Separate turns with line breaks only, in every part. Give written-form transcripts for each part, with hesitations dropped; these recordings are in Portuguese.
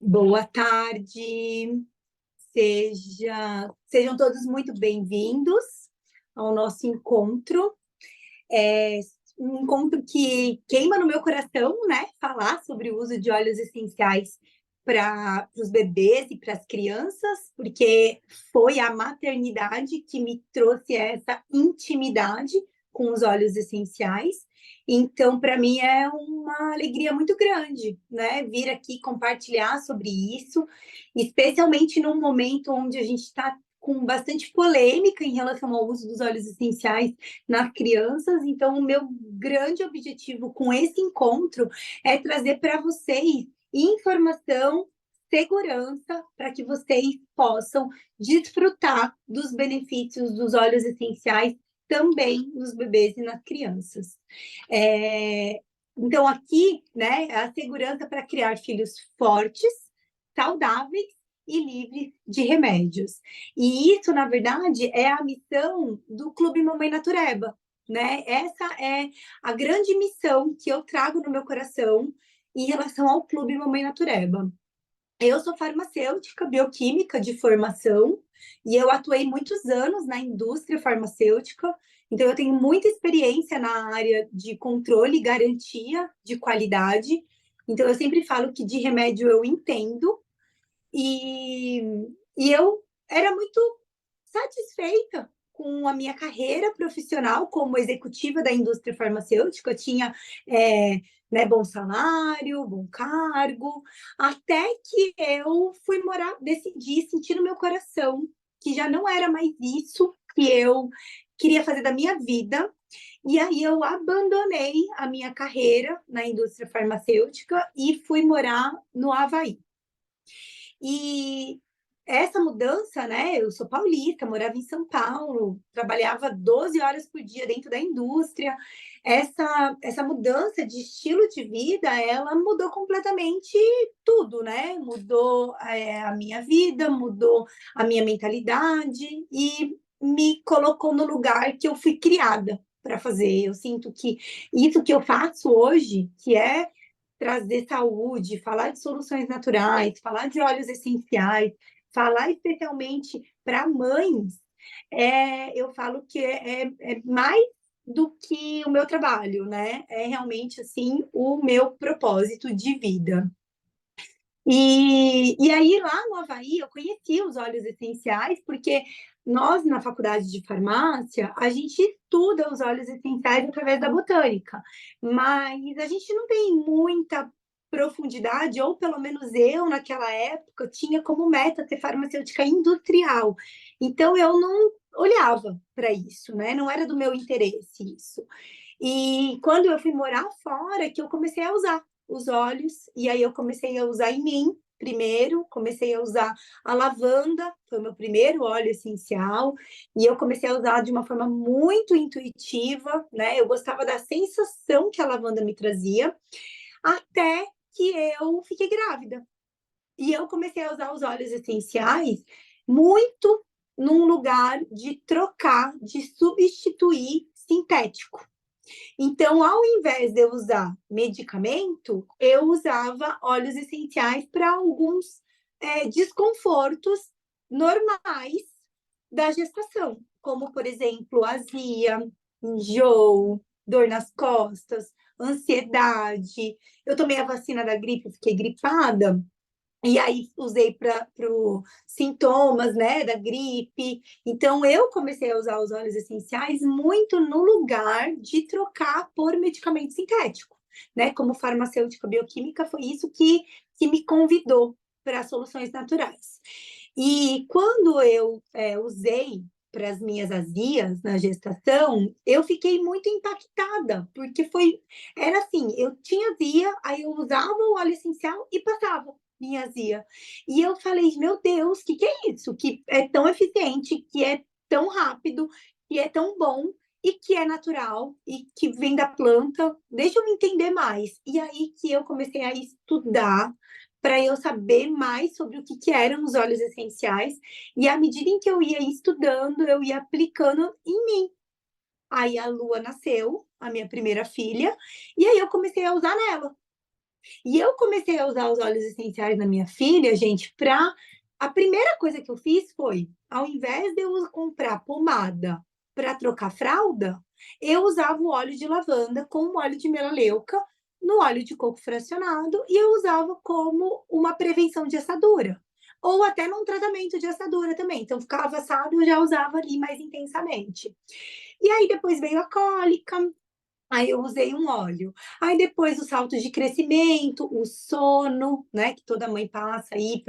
Boa tarde, sejam todos muito bem-vindos ao nosso encontro. É um encontro que queima no meu coração, né? Falar sobre o uso de óleos essenciais para os bebês e para as crianças, porque foi a maternidade que me trouxe essa intimidade com os óleos essenciais. Então, para mim é uma alegria muito grande, né? Vir aqui compartilhar sobre isso, especialmente num momento onde a gente está com bastante polêmica em relação ao uso dos óleos essenciais nas crianças. Então, o meu grande objetivo com esse encontro é trazer para vocês informação, segurança, para que vocês possam desfrutar dos benefícios dos óleos essenciais também nos bebês e nas crianças. Então, aqui, né, a segurança para criar filhos fortes, saudáveis e livres de remédios. E isso, na verdade, é a missão do Clube Mamãe Natureba, né? Essa é a grande missão que eu trago no meu coração em relação ao Clube Mamãe Natureba. Eu sou farmacêutica, bioquímica de formação, e eu atuei muitos anos na indústria farmacêutica, então eu tenho muita experiência na área de controle e garantia de qualidade. Então eu sempre falo que de remédio eu entendo, e, e eu era muito satisfeita com a minha carreira profissional como executiva da indústria farmacêutica. Eu tinha né, bom salário, bom cargo, até que eu fui morar, decidi sentir no meu coração que já não era mais isso que eu queria fazer da minha vida. E aí eu abandonei a minha carreira na indústria farmacêutica e fui morar no Havaí. E essa mudança, né? Eu sou paulista, morava em São Paulo, trabalhava 12 horas por dia dentro da indústria. Essa mudança de estilo de vida, ela mudou completamente tudo, né? Mudou a minha vida, mudou a minha mentalidade e me colocou no lugar que eu fui criada para fazer. Eu sinto que isso que eu faço hoje, que é trazer saúde, falar de soluções naturais, falar de óleos essenciais, falar especialmente para mães, eu falo que é mais do que o meu trabalho, né? É realmente assim o meu propósito de vida. E aí, lá no Havaí, eu conheci os óleos essenciais, porque nós, na faculdade de farmácia, a gente estuda os óleos essenciais através da botânica, mas a gente não tem muita profundidade, ou pelo menos eu, naquela época, tinha como meta ser farmacêutica industrial. Então, eu não olhava para isso, né? Não era do meu interesse isso. E quando eu fui morar fora, que eu comecei a usar os óleos, e aí eu comecei a usar em mim primeiro, comecei a usar a lavanda, foi o meu primeiro óleo essencial, e eu comecei a usar de uma forma muito intuitiva, né? Eu gostava da sensação que a lavanda me trazia, até que eu fiquei grávida. E eu comecei a usar os óleos essenciais muito num lugar de trocar, de substituir sintético. Então, ao invés de eu usar medicamento, eu usava óleos essenciais para alguns desconfortos normais da gestação, como, por exemplo, azia, enjoo, dor nas costas, ansiedade. Eu tomei a vacina da gripe, fiquei gripada, e aí usei para os sintomas, né, da gripe. Então eu comecei a usar os óleos essenciais muito no lugar de trocar por medicamento sintético, né? Como farmacêutica bioquímica, foi isso que me convidou para soluções naturais. E quando eu usei para as minhas azias na gestação, eu fiquei muito impactada, porque era assim, eu tinha azia, aí eu usava o óleo essencial e passava minha azia. E eu falei, meu Deus, que é isso? Que é tão eficiente, que é tão rápido, que é tão bom e que é natural e que vem da planta. Deixa eu me entender mais. E aí que eu comecei a estudar para eu saber mais sobre o que eram os óleos essenciais. E à medida em que eu ia estudando, eu ia aplicando em mim. Aí a Lua nasceu, a minha primeira filha, e aí eu comecei a usar nela. E eu comecei a usar os óleos essenciais na minha filha, gente, para a primeira coisa que eu fiz foi, ao invés de eu comprar pomada para trocar fralda, eu usava o óleo de lavanda com o óleo de melaleuca no óleo de coco fracionado e eu usava como uma prevenção de assadura. Ou até num tratamento de assadura também. Então, ficava assado, eu já usava ali mais intensamente. E aí depois veio a cólica, aí eu usei um óleo. Aí depois o salto de crescimento, o sono, né, que toda mãe passa aí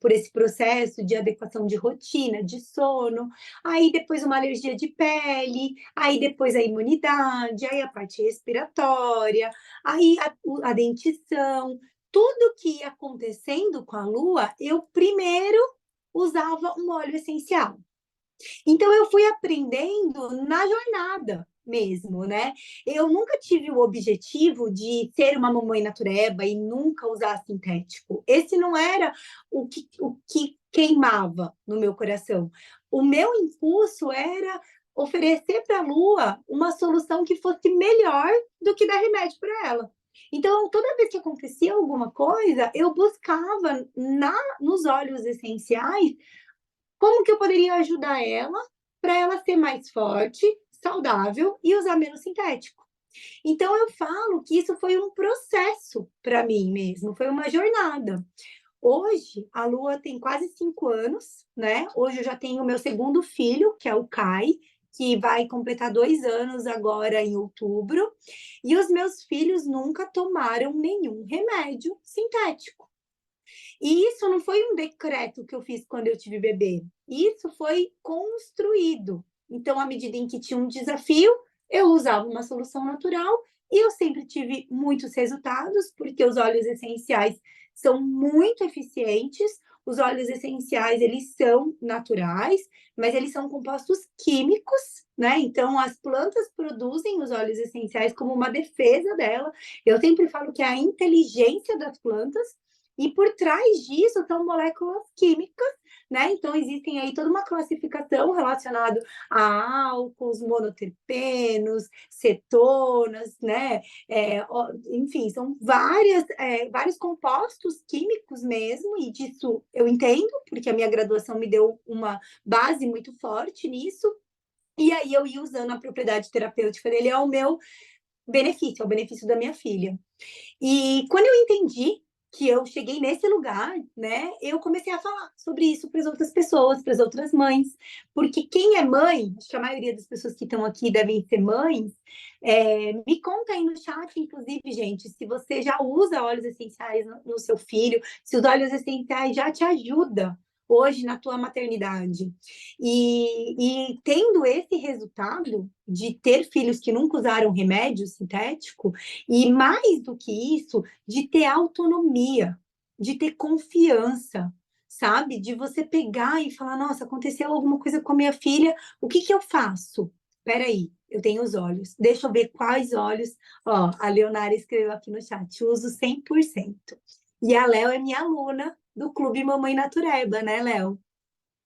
por esse processo de adequação de rotina, de sono. Aí depois uma alergia de pele, aí depois a imunidade, aí a parte respiratória, aí a dentição. Tudo que ia acontecendo com a lua, eu primeiro usava um óleo essencial. Então eu fui aprendendo na jornada mesmo, né? Eu nunca tive o objetivo de ser uma mamãe natureba e nunca usar sintético. Esse não era o que queimava no meu coração. O meu impulso era oferecer para a Lua uma solução que fosse melhor do que dar remédio para ela. Então, toda vez que acontecia alguma coisa, eu buscava nos óleos essenciais como que eu poderia ajudar ela para ela ser mais forte, saudável e usar menos sintético? Então eu falo que isso foi um processo para mim mesmo, foi uma jornada. Hoje a Lua tem quase 5 anos, né? Hoje eu já tenho o meu segundo filho, que é o Kai, que vai completar 2 anos agora em outubro, e os meus filhos nunca tomaram nenhum remédio sintético. E isso não foi um decreto que eu fiz quando eu tive bebê. Isso foi construído. Então, à medida em que tinha um desafio, eu usava uma solução natural e eu sempre tive muitos resultados, porque os óleos essenciais são muito eficientes. Os óleos essenciais, eles são naturais, mas eles são compostos químicos, né? Então, as plantas produzem os óleos essenciais como uma defesa dela. Eu sempre falo que é a inteligência das plantas e por trás disso são moléculas químicas, né? Então, existem aí toda uma classificação relacionada a álcools, monoterpenos, cetonas, né? Enfim, são vários compostos químicos mesmo, e disso eu entendo, porque a minha graduação me deu uma base muito forte nisso. E aí eu ia usando a propriedade terapêutica dele ao meu benefício, ao benefício da minha filha. E quando eu entendi que eu cheguei nesse lugar, né, eu comecei a falar sobre isso para as outras pessoas, para as outras mães, porque quem é mãe, acho que a maioria das pessoas que estão aqui devem ser mães, me conta aí no chat, inclusive, gente, se você já usa óleos essenciais no seu filho, se os óleos essenciais já te ajudam hoje na tua maternidade. E tendo esse resultado de ter filhos que nunca usaram remédio sintético, e mais do que isso, de ter autonomia, de ter confiança, sabe? De você pegar e falar: nossa, aconteceu alguma coisa com a minha filha, o que que eu faço? Peraí, eu tenho os olhos, deixa eu ver quais olhos. Ó, a Leonara escreveu aqui no chat: uso 100%. E a Léo é minha aluna do Clube Mamãe Natureba, né, Léo?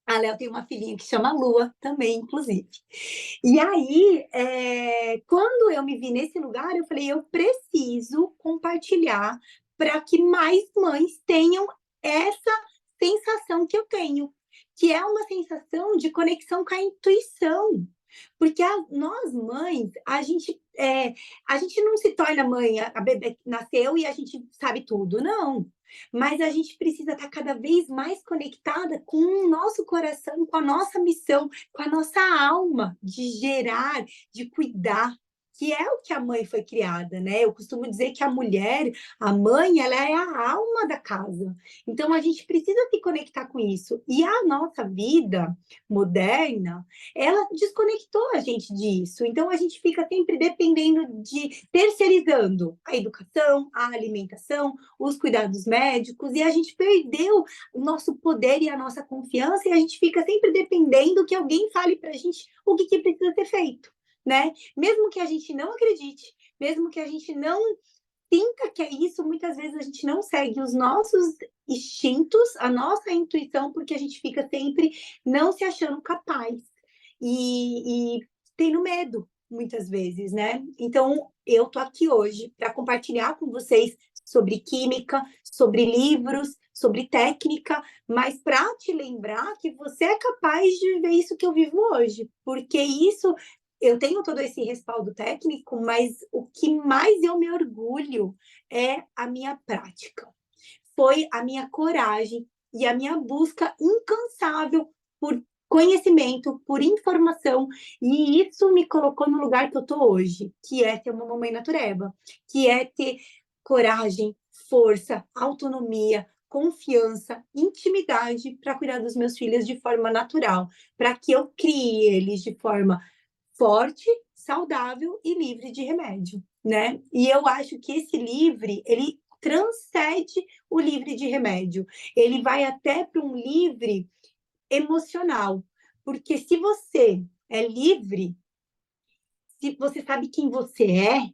A Léo tem uma filhinha que chama Lua também, inclusive. E aí, quando eu me vi nesse lugar, eu falei, eu preciso compartilhar para que mais mães tenham essa sensação que eu tenho, que é uma sensação de conexão com a intuição. Porque nós mães, a gente não se torna mãe, a bebê nasceu e a gente sabe tudo, não. Mas a gente precisa estar cada vez mais conectada com o nosso coração, com a nossa missão, com a nossa alma de gerar, de cuidar, que é o que a mãe foi criada, né? Eu costumo dizer que a mulher, a mãe, ela é a alma da casa. Então a gente precisa se conectar com isso. E a nossa vida moderna, ela desconectou a gente disso. Então a gente fica sempre dependendo de terceirizando a educação, a alimentação, os cuidados médicos, e a gente perdeu o nosso poder e a nossa confiança, e a gente fica sempre dependendo que alguém fale para a gente o que precisa ser feito, né? Mesmo que a gente não acredite, mesmo que a gente não sinta que é isso, muitas vezes a gente não segue os nossos instintos, a nossa intuição, porque a gente fica sempre não se achando capaz e tendo medo, muitas vezes, né? Então, eu tô aqui hoje para compartilhar com vocês sobre química, sobre livros, sobre técnica, mas para te lembrar que você é capaz de viver isso que eu vivo hoje, porque isso eu tenho todo esse respaldo técnico, mas o que mais eu me orgulho é a minha prática. Foi a minha coragem e a minha busca incansável por conhecimento, por informação, e isso me colocou no lugar que eu tô hoje, que é ter uma mamãe natureba, que é ter coragem, força, autonomia, confiança, intimidade para cuidar dos meus filhos de forma natural, para que eu crie eles de forma forte, saudável e livre de remédio, né? E eu acho que esse livre, ele transcende o livre de remédio. Ele vai até para um livre emocional, porque se você é livre, se você sabe quem você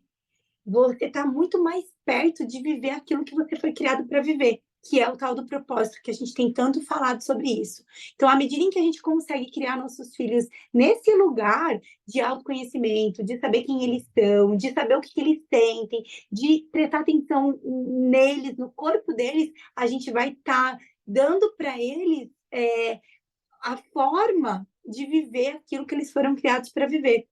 está muito mais perto de viver aquilo que você foi criado para viver, que é o tal do propósito, que a gente tem tanto falado sobre isso. Então, à medida em que a gente consegue criar nossos filhos nesse lugar de autoconhecimento, de saber quem eles são, de saber o que eles sentem, de prestar atenção neles, no corpo deles, a gente vai estar dando para eles a forma de viver aquilo que eles foram criados para viver.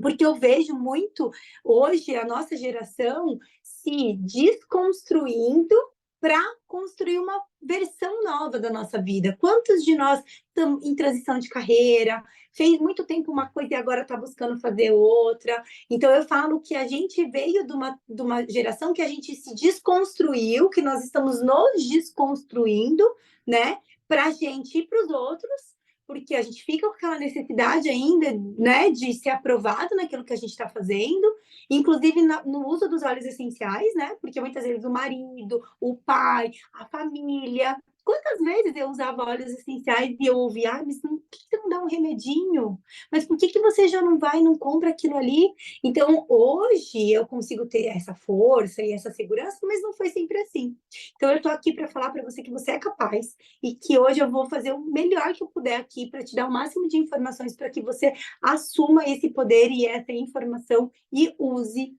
Porque eu vejo muito hoje a nossa geração se desconstruindo para construir uma versão nova da nossa vida. Quantos de nós estamos em transição de carreira, fez muito tempo uma coisa e agora está buscando fazer outra? Então, eu falo que a gente veio de uma geração que a gente se desconstruiu, que nós estamos nos desconstruindo, né? Para a gente ir para os outros, porque a gente fica com aquela necessidade ainda, né, de ser aprovado naquilo que a gente está fazendo, inclusive no uso dos óleos essenciais, né, porque muitas vezes o marido, o pai, a família. Quantas vezes eu usava óleos essenciais e eu ouvia, mas por que você não dá um remedinho? Mas por que você já não vai e não compra aquilo ali? Então, hoje eu consigo ter essa força e essa segurança, mas não foi sempre assim. Então, eu estou aqui para falar para você que você é capaz, e que hoje eu vou fazer o melhor que eu puder aqui para te dar o máximo de informações para que você assuma esse poder e essa informação e use.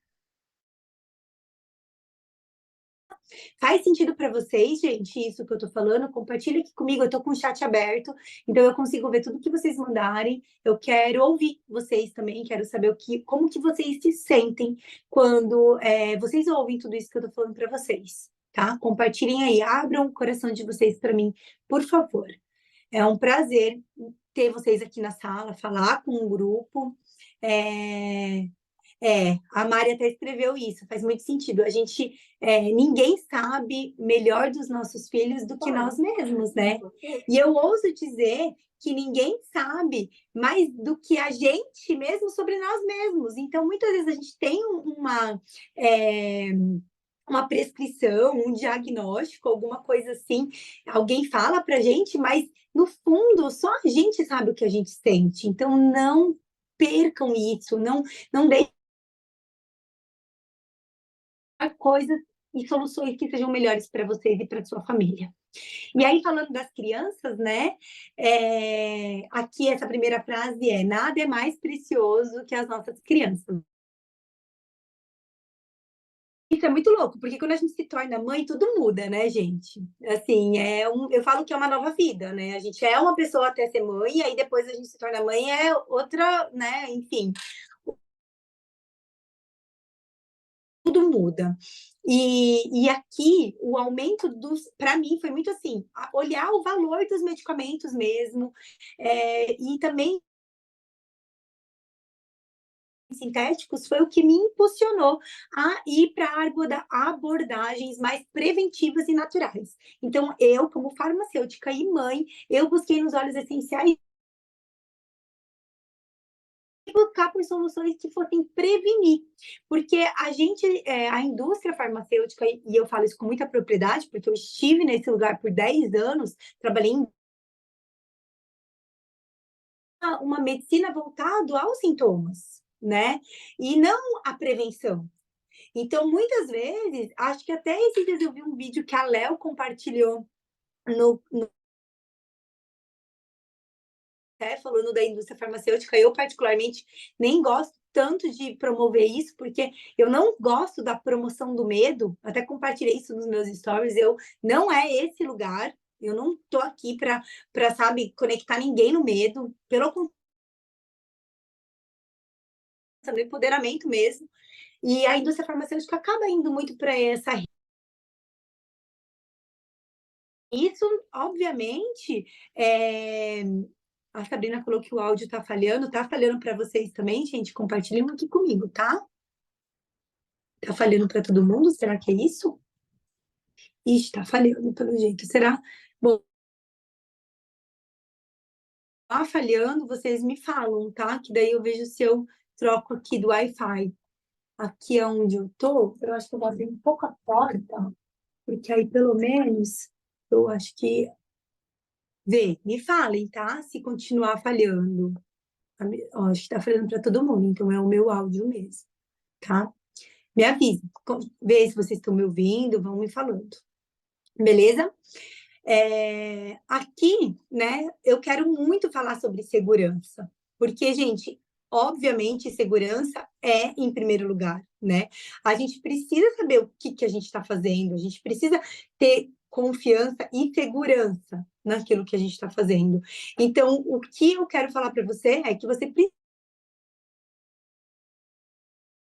Faz sentido para vocês, gente, isso que eu estou falando? Compartilha aqui comigo, eu estou com o chat aberto, então eu consigo ver tudo que vocês mandarem. Eu quero ouvir vocês também, quero saber como que vocês se sentem quando vocês ouvem tudo isso que eu estou falando para vocês, tá? Compartilhem aí, abram o coração de vocês para mim, por favor. É um prazer ter vocês aqui na sala, falar com o grupo. É, a Mari até escreveu isso, faz muito sentido. Ninguém sabe melhor dos nossos filhos do que nós mesmos, né? E eu ouso dizer que ninguém sabe mais do que a gente mesmo sobre nós mesmos. Então, muitas vezes a gente tem é, uma prescrição, um diagnóstico, alguma coisa assim, alguém fala pra gente, mas no fundo só a gente sabe o que a gente sente. Então não percam isso, não deixem coisas e soluções que sejam melhores para vocês e para sua família. E aí, falando das crianças, né? Aqui essa primeira frase é: nada é mais precioso que as nossas crianças. Isso é muito louco, porque quando a gente se torna mãe, tudo muda, né, gente? Assim, eu falo que é uma nova vida, né? A gente é uma pessoa até ser mãe, e aí depois a gente se torna mãe, é outra, né? Enfim, tudo muda. E aqui, o aumento para mim, foi muito assim, olhar o valor dos medicamentos mesmo, e também sintéticos foi o que me impulsionou a ir para abordagens mais preventivas e naturais. Então, eu, como farmacêutica e mãe, eu busquei nos óleos essenciais buscar por soluções que fossem prevenir, porque a indústria farmacêutica, e eu falo isso com muita propriedade, porque eu estive nesse lugar por 10 anos, trabalhei em uma medicina voltada aos sintomas, né? E não à prevenção. Então, muitas vezes, acho que até esses dias eu vi um vídeo que a Léo compartilhou no falando da indústria farmacêutica. Eu, particularmente, nem gosto tanto de promover isso, porque eu não gosto da promoção do medo, até compartilhei isso nos meus stories, eu não é esse lugar, eu não tô aqui para, sabe, conectar ninguém no medo, pelo contrário, no empoderamento mesmo. E a indústria farmacêutica acaba indo muito para essa. Isso, obviamente, a Sabrina falou que o áudio tá falhando para vocês também, gente? Compartilhem aqui comigo, tá? Tá falhando para todo mundo? Será que é isso? Ixi, tá falhando pelo jeito. Será? Bom, tá falhando, vocês me falam, tá? Que daí eu vejo se eu troco aqui do Wi-Fi. Aqui é onde eu tô, eu acho que eu vou abrir um pouco a porta, porque aí pelo menos eu acho que. Vê, me falem, tá? Se continuar falhando. Ó, acho que tá falando para todo mundo, então é o meu áudio mesmo, tá? Me avisa, vê se vocês estão me ouvindo, vão me falando, beleza? Aqui, né, eu quero muito falar sobre segurança, porque, gente, obviamente, segurança é em primeiro lugar, né? A gente precisa saber o que que a gente está fazendo, a gente precisa ter confiança e segurança naquilo que a gente está fazendo. Então, o que eu quero falar para você é que você precisa,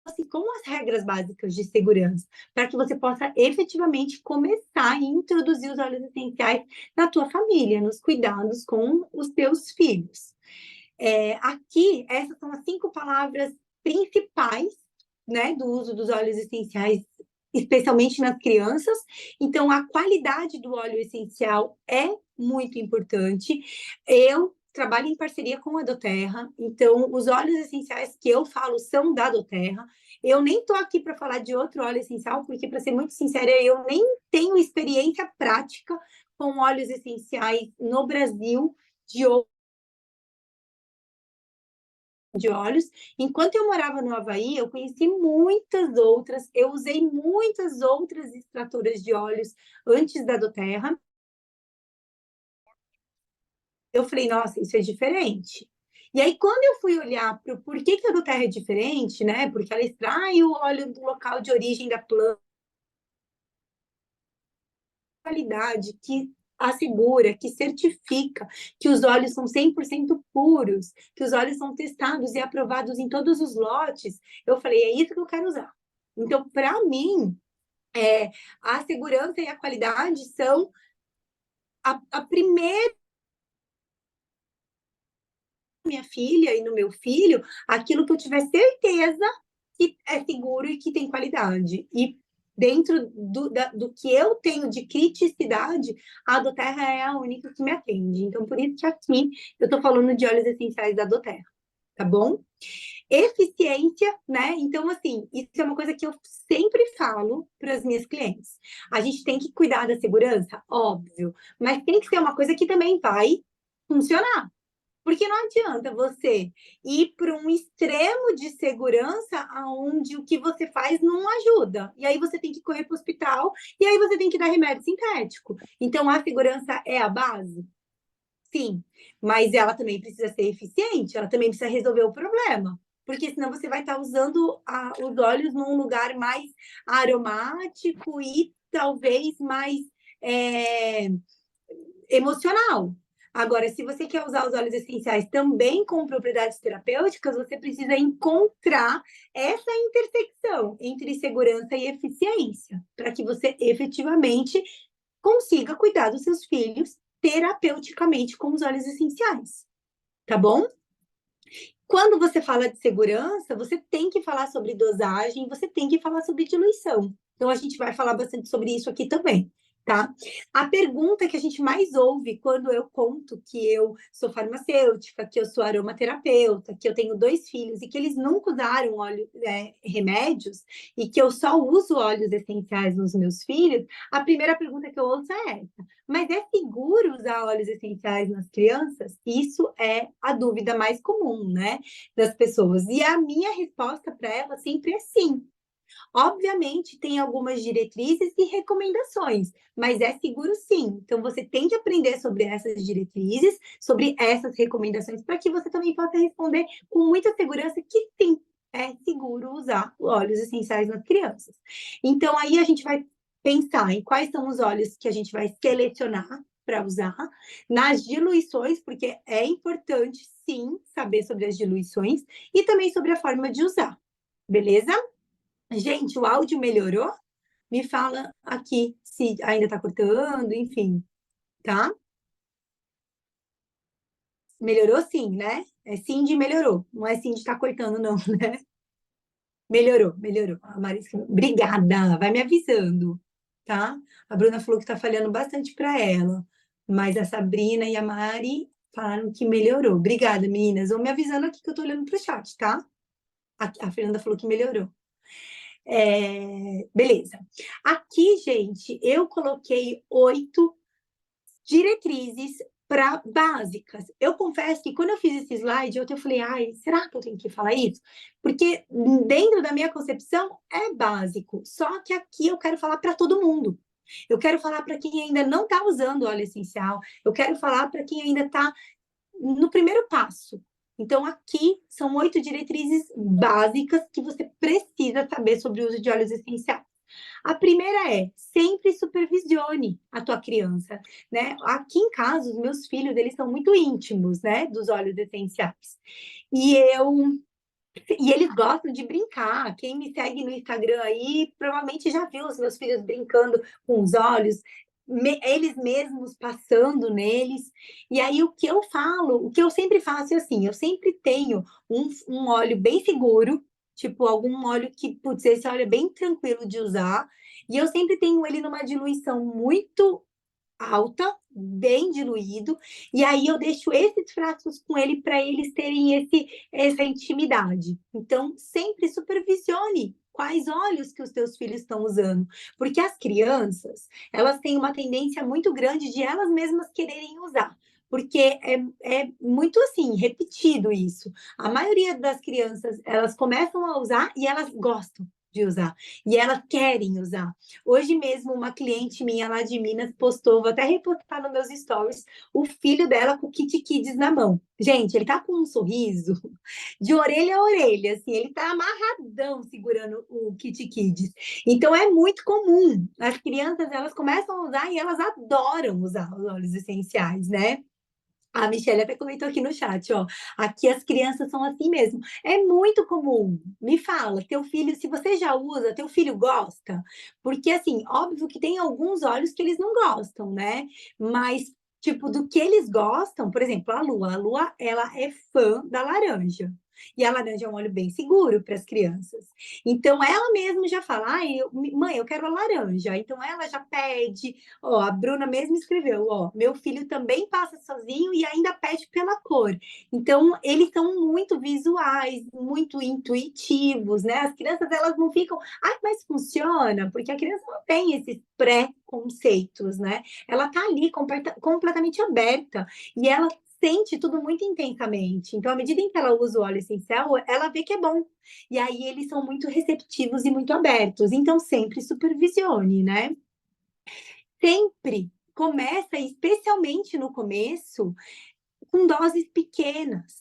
assim, com as regras básicas de segurança, para que você possa efetivamente começar a introduzir os óleos essenciais na tua família, nos cuidados com os teus filhos. Aqui, essas são as 5 palavras principais, né, do uso dos óleos essenciais, especialmente nas crianças. Então, a qualidade do óleo essencial é muito importante. Eu trabalho em parceria com a doTERRA, então os óleos essenciais que eu falo são da doTERRA. Eu nem estou aqui para falar de outro óleo essencial, porque, para ser muito sincera, eu nem tenho experiência prática com óleos essenciais no Brasil de óleos. Enquanto eu morava no Havaí, eu conheci muitas outras, eu usei muitas outras extratoras de óleos antes da doTERRA. Eu falei, nossa, isso é diferente. E aí, quando eu fui olhar para o porquê que a doTERRA é diferente, né? Porque ela extrai o óleo do local de origem da planta, qualidade que assegura, que certifica que os óleos são 100% puros, que os óleos são testados e aprovados em todos os lotes. Eu falei, é isso que eu quero usar. Então, para mim, a segurança e a qualidade são a primeira minha filha e no meu filho, aquilo que eu tiver certeza que é seguro e que tem qualidade. E dentro do que eu tenho de criticidade, a doTERRA é a única que me atende. Então, por isso que aqui eu estou falando de óleos essenciais da doTERRA, tá bom? Eficiência, né? Então, assim, isso é uma coisa que eu sempre falo para as minhas clientes. A gente tem que cuidar da segurança, óbvio, mas tem que ser uma coisa que também vai funcionar. Porque não adianta você ir para um extremo de segurança aonde o que você faz não ajuda. E aí você tem que correr para o hospital e aí você tem que dar remédio sintético. Então, a segurança é a base? Sim, mas ela também precisa ser eficiente, ela também precisa resolver o problema. Porque senão você vai estar usando os óleos num lugar mais aromático e talvez mais é, emocional. Agora, se você quer usar os óleos essenciais também com propriedades terapêuticas, você precisa encontrar essa intersecção entre segurança e eficiência, para que você efetivamente consiga cuidar dos seus filhos terapeuticamente com os óleos essenciais. Tá bom? Quando você fala de segurança, você tem que falar sobre dosagem, você tem que falar sobre diluição. Então, a gente vai falar bastante sobre isso aqui também, tá? A pergunta que a gente mais ouve quando eu conto que eu sou farmacêutica, que eu sou aromaterapeuta, que eu tenho 2 filhos e que eles nunca usaram remédios e que eu só uso óleos essenciais nos meus filhos, a primeira pergunta que eu ouço é essa: mas é seguro usar óleos essenciais nas crianças? Isso é a dúvida mais comum, né, das pessoas. E a minha resposta para ela sempre é sim. Obviamente, tem algumas diretrizes e recomendações, mas é seguro sim. Então, você tem que aprender sobre essas diretrizes, sobre essas recomendações, para que você também possa responder com muita segurança que sim, é seguro usar óleos essenciais nas crianças. Então, aí a gente vai pensar em quais são os óleos que a gente vai selecionar para usar, nas diluições, porque é importante, sim, saber sobre as diluições e também sobre a forma de usar, beleza? Gente, o áudio melhorou? Me fala aqui se ainda está cortando, enfim, tá? Melhorou sim, né? É sim de melhorou, não é sim de estar cortando, não, né? Melhorou, melhorou. A Marisca, obrigada, vai me avisando, tá? A Bruna falou que tá falhando bastante para ela, mas a Sabrina e a Mari falaram que melhorou. Obrigada, meninas. Vão me avisando aqui que eu tô olhando pro chat, tá? A Fernanda falou que melhorou. Beleza. Aqui, gente, eu coloquei 8 diretrizes básicas. Eu confesso que quando eu fiz esse slide, eu até falei, ai, será que eu tenho que falar isso? Porque dentro da minha concepção é básico, só que aqui eu quero falar para todo mundo. Eu quero falar para quem ainda não está usando óleo essencial, eu quero falar para quem ainda está no primeiro passo. Então, aqui são 8 diretrizes básicas que você precisa saber sobre o uso de óleos essenciais. A primeira é, sempre supervisione a tua criança, né? Aqui em casa, os meus filhos, eles são muito íntimos, né, dos óleos essenciais. E eles gostam de brincar. Quem me segue no Instagram aí, provavelmente já viu os meus filhos brincando com os olhos, eles mesmos passando neles. E aí o que eu falo, o que eu sempre faço é assim, eu sempre tenho um óleo bem seguro, tipo algum óleo que, putz, esse óleo é bem tranquilo de usar, e eu sempre tenho ele numa diluição muito alta, bem diluído, e aí eu deixo esses frascos com ele para eles terem essa intimidade. Então, sempre supervisione quais óleos que os teus filhos estão usando, porque as crianças, elas têm uma tendência muito grande de elas mesmas quererem usar. Porque é muito assim, repetido isso. A maioria das crianças, elas começam a usar e elas gostam de usar. E elas querem usar. Hoje mesmo, uma cliente minha lá de Minas postou, vou até repostar nos meus stories, o filho dela com o Kit Kids na mão. Gente, ele tá com um sorriso de orelha a orelha, assim, ele tá amarradão segurando o Kit Kids. Então, é muito comum. As crianças, elas começam a usar e elas adoram usar os óleos essenciais, né? A Michelle até comentou aqui no chat, ó. Aqui as crianças são assim mesmo. É muito comum. Me fala, teu filho, se você já usa, teu filho gosta? Porque, assim, óbvio que tem alguns óleos que eles não gostam, né? Mas, tipo, do que eles gostam, por exemplo, a Lua, ela é fã da laranja. E a laranja é um óleo bem seguro para as crianças. Então, ela mesma já fala, mãe, eu quero a laranja. Então, ela já pede, ó, a Bruna mesmo escreveu, ó, meu filho também passa sozinho e ainda pede pela cor. Então, eles são muito visuais, muito intuitivos, né? As crianças, elas não ficam, mas funciona, porque a criança não tem esses pré-conceitos, né? Ela tá ali completamente aberta e ela sente tudo muito intensamente. Então, à medida em que ela usa o óleo essencial, ela vê que é bom. E aí eles são muito receptivos e muito abertos. Então, sempre supervisione, né? Sempre começa, especialmente no começo, com doses pequenas.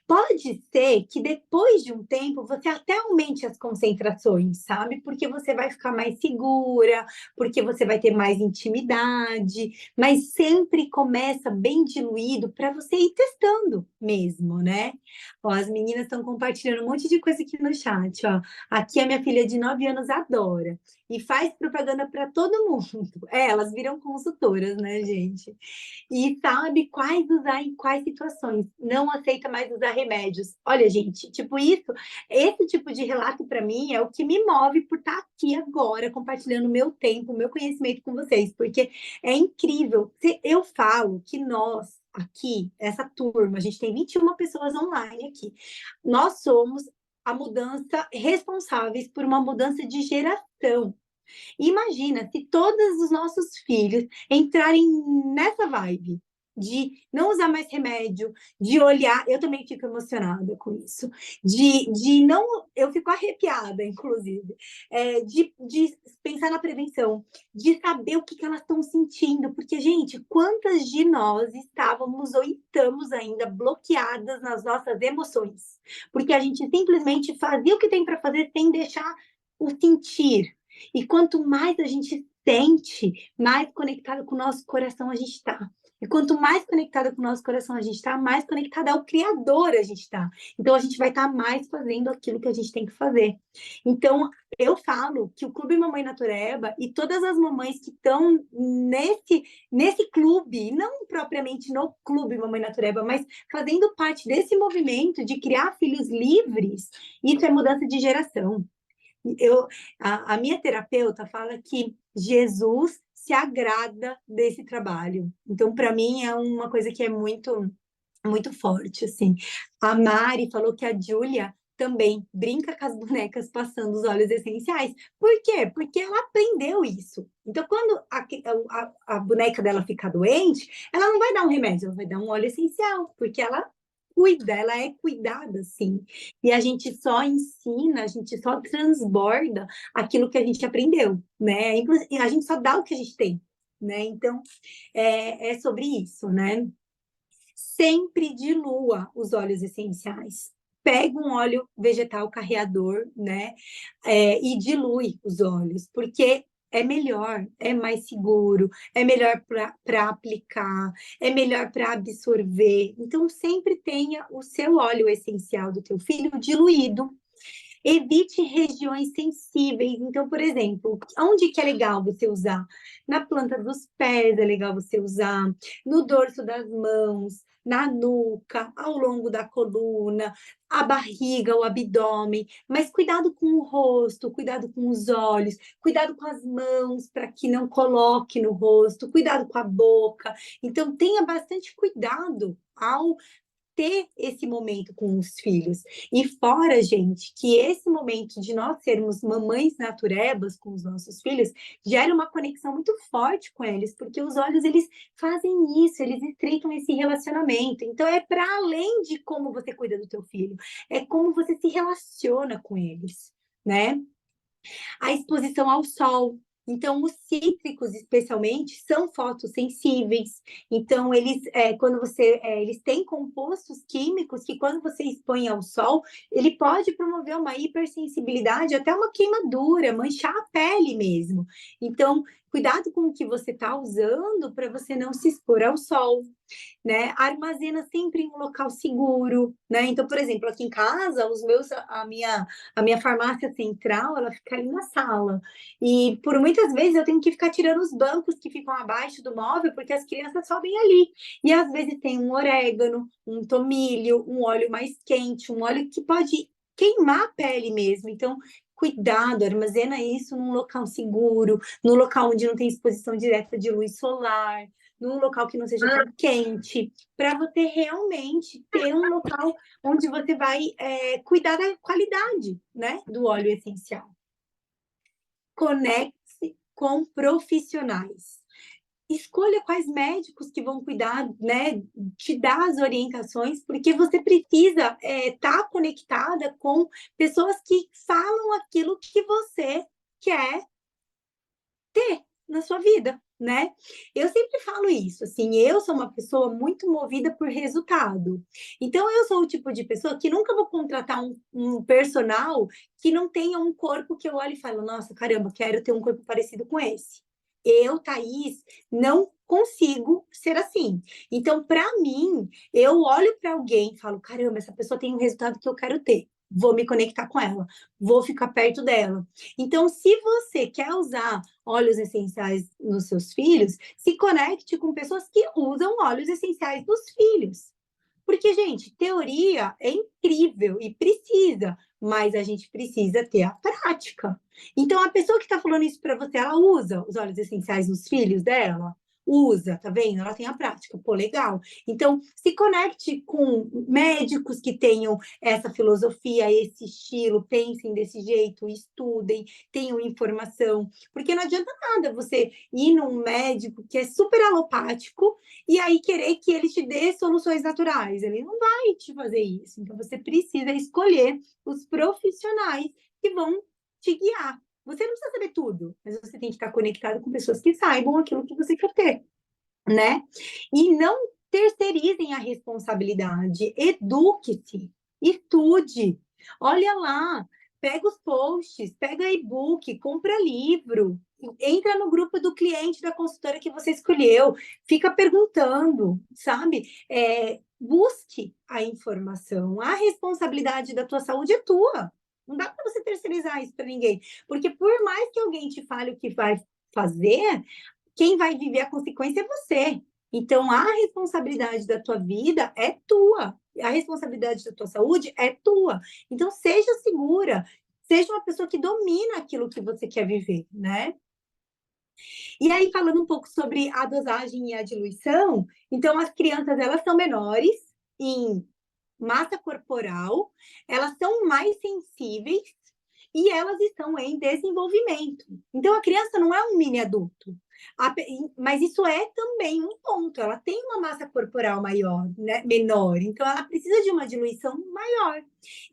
Pode ser que depois de um tempo você até aumente as concentrações, sabe? Porque você vai ficar mais segura, porque você vai ter mais intimidade, mas sempre começa bem diluído para você ir testando mesmo, né? Ó, as meninas estão compartilhando um monte de coisa aqui no chat, ó. Aqui a minha filha de 9 anos adora e faz propaganda para todo mundo. Elas viram consultoras, né, gente? E sabe quais usar em quais situações. Não aceita mais usar remédios. Olha, gente, tipo isso, esse tipo de relato para mim é o que me move por estar aqui agora compartilhando meu tempo, meu conhecimento com vocês, porque é incrível. Eu falo que nós aqui, essa turma, a gente tem 21 pessoas online aqui. Nós somos a mudança responsáveis por uma mudança de geração. Imagina se todos os nossos filhos entrarem nessa vibe. de não usar mais remédio, de olhar, eu também fico emocionada com isso, de não, eu fico arrepiada, inclusive, de pensar na prevenção, de saber o que elas estão sentindo, porque, gente, quantas de nós estávamos ou estamos ainda bloqueadas nas nossas emoções, porque a gente simplesmente fazia o que tem para fazer sem deixar o sentir, e quanto mais a gente sente, mais conectado com o nosso coração a gente está. E quanto mais conectada com o nosso coração a gente está, mais conectada ao Criador a gente está. Então, a gente vai estar mais fazendo aquilo que a gente tem que fazer. Então, eu falo que o Clube Mamãe Natureba e todas as mamães que estão nesse clube, não propriamente no Clube Mamãe Natureba, mas fazendo parte desse movimento de criar filhos livres, isso é mudança de geração. A minha terapeuta fala que Jesus se agrada desse trabalho. Então, para mim, é uma coisa que é muito, muito forte, assim. A Mari falou que a Júlia também brinca com as bonecas passando os óleos essenciais. Por quê? Porque ela aprendeu isso. Então, quando a boneca dela ficar doente, ela não vai dar um remédio, ela vai dar um óleo essencial, porque ela cuida, ela é cuidada, assim. E a gente só ensina, a gente só transborda aquilo que a gente aprendeu, né? A gente só dá o que a gente tem, né? Então, é sobre isso, né? Sempre dilua os óleos essenciais. Pega um óleo vegetal carreador, né? E dilui os óleos, porque é melhor, é mais seguro, é melhor para aplicar, é melhor para absorver. Então, sempre tenha o seu óleo essencial do teu filho diluído. Evite regiões sensíveis. Então, por exemplo, onde que é legal você usar? Na planta dos pés é legal você usar, no dorso das mãos, na nuca, ao longo da coluna, a barriga, o abdômen. Mas cuidado com o rosto, cuidado com os olhos, cuidado com as mãos para que não coloque no rosto, cuidado com a boca. Então, tenha bastante cuidado ao ter esse momento com os filhos. E fora, gente, que esse momento de nós sermos mamães naturebas com os nossos filhos gera uma conexão muito forte com eles, porque os olhos, eles fazem isso, eles estreitam esse relacionamento. Então, é para além de como você cuida do teu filho, é como você se relaciona com eles, né? A exposição ao sol. Então, os cítricos, especialmente, são fotossensíveis. Então, eles têm compostos químicos que, quando você expõe ao sol, ele pode promover uma hipersensibilidade, até uma queimadura, manchar a pele mesmo. Então, cuidado com o que você está usando para você não se expor ao sol, né? Armazena sempre em um local seguro, né? Então, por exemplo, aqui em casa, a minha farmácia central, ela fica ali na sala. E por muitas vezes eu tenho que ficar tirando os bancos que ficam abaixo do móvel, porque as crianças sobem ali. E às vezes tem um orégano, um tomilho, um óleo mais quente, um óleo que pode queimar a pele mesmo. Então, cuidado, armazena isso num local seguro, num local onde não tem exposição direta de luz solar, num local que não seja tão quente, para você realmente ter um local onde você vai cuidar da qualidade, né, do óleo essencial. Conecte-se com profissionais. Escolha quais médicos que vão cuidar, né, te dar as orientações, porque você precisa estar conectada com pessoas que falam aquilo que você quer ter na sua vida, né? Eu sempre falo isso, assim, eu sou uma pessoa muito movida por resultado. Então, eu sou o tipo de pessoa que nunca vou contratar um personal que não tenha um corpo que eu olho e falo, nossa, caramba, quero ter um corpo parecido com esse. Eu, Thaís, não consigo ser assim. Então, para mim, eu olho para alguém e falo, caramba, essa pessoa tem um resultado que eu quero ter. Vou me conectar com ela, vou ficar perto dela. Então, se você quer usar óleos essenciais nos seus filhos, se conecte com pessoas que usam óleos essenciais nos filhos. Porque, gente, teoria é incrível e precisa, mas a gente precisa ter a prática. Então, a pessoa que está falando isso para você, ela usa os óleos essenciais nos filhos dela? usa, tá vendo? Ela tem a prática, pô, legal. Então, se conecte com médicos que tenham essa filosofia, esse estilo, pensem desse jeito, estudem, tenham informação, porque não adianta nada você ir num médico que é super alopático e aí querer que ele te dê soluções naturais. Ele não vai te fazer isso. Então, você precisa escolher os profissionais que vão te guiar. Você não precisa saber tudo, mas você tem que estar conectado com pessoas que saibam aquilo que você quer ter, né? E não terceirizem a responsabilidade, eduque-se, estude, olha lá, pega os posts, pega e-book, compra livro, entra no grupo do cliente da consultora que você escolheu, fica perguntando, sabe? Busque a informação, a responsabilidade da tua saúde é tua. Não dá para você terceirizar isso para ninguém, porque por mais que alguém te fale o que vai fazer, quem vai viver a consequência é você. Então, a responsabilidade da tua vida é tua. A responsabilidade da tua saúde é tua. Então, seja segura. Seja uma pessoa que domina aquilo que você quer viver, né? E aí, falando um pouco sobre a dosagem e a diluição, então, as crianças, elas são menores em massa corporal, elas são mais sensíveis e elas estão em desenvolvimento. Então, a criança não é um mini adulto. Mas isso é também um ponto. Ela tem uma massa corporal maior, né, menor, então ela precisa de uma diluição maior.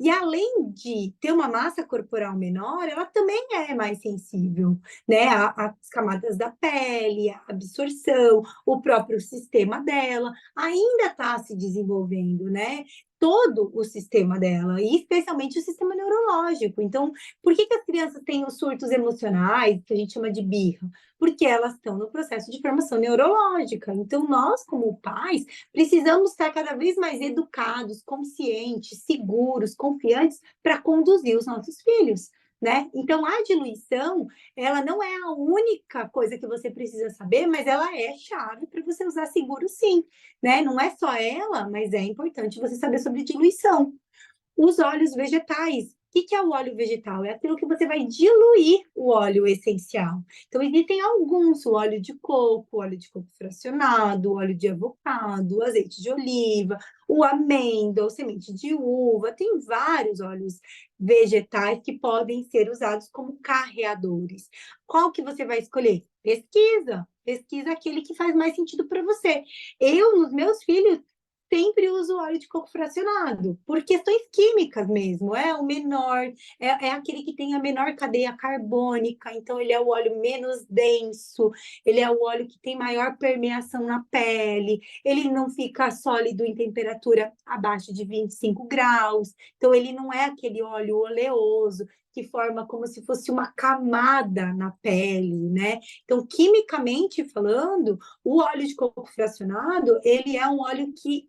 E além de ter uma massa corporal menor, ela também é mais sensível, né? As camadas da pele, a absorção, o próprio sistema dela ainda está se desenvolvendo, né? Todo o sistema dela, e especialmente o sistema neurológico. Então, por que as crianças têm os surtos emocionais, que a gente chama de birra? Porque elas estão no processo de formação neurológica. Então, nós, como pais, precisamos estar cada vez mais educados, conscientes, seguros, confiantes para conduzir os nossos filhos. Né? Então, a diluição, ela não é a única coisa que você precisa saber, mas ela é chave para você usar seguro, sim, né? Não é só ela, mas é importante você saber sobre diluição. Os óleos vegetais. O que é o óleo vegetal? É aquilo que você vai diluir o óleo essencial. Então, existem alguns: o óleo de coco fracionado, o óleo de avocado, o azeite de oliva, o amêndoa, semente de uva. Tem vários óleos vegetais que podem ser usados como carreadores. Qual que você vai escolher? Pesquisa aquele que faz mais sentido para você. Eu, nos meus filhos, sempre uso óleo de coco fracionado, por questões químicas mesmo. É o menor, é aquele que tem a menor cadeia carbônica, então ele é o óleo menos denso, ele é o óleo que tem maior permeação na pele, ele não fica sólido em temperatura abaixo de 25 graus, então ele não é aquele óleo oleoso que forma como se fosse uma camada na pele, né? Então, quimicamente falando, o óleo de coco fracionado, ele é um óleo que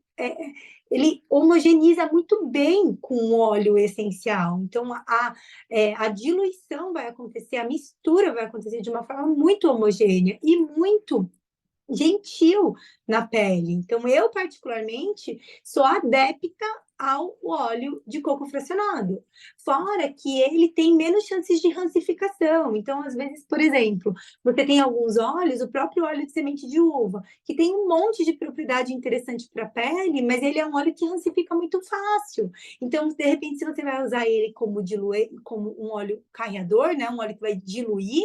ele homogeneiza muito bem com o óleo essencial. Então, a diluição vai acontecer, a mistura vai acontecer de uma forma muito homogênea e muito gentil na pele. Então, eu, particularmente, sou adepta ao óleo de coco fracionado. Fora que ele tem menos chances de rancificação. Então, às vezes, por exemplo, você tem alguns óleos, o próprio óleo de semente de uva, que tem um monte de propriedade interessante para a pele, mas ele é um óleo que rancifica muito fácil. Então, de repente, se você vai usar ele como um óleo carreador, né, um óleo que vai diluir,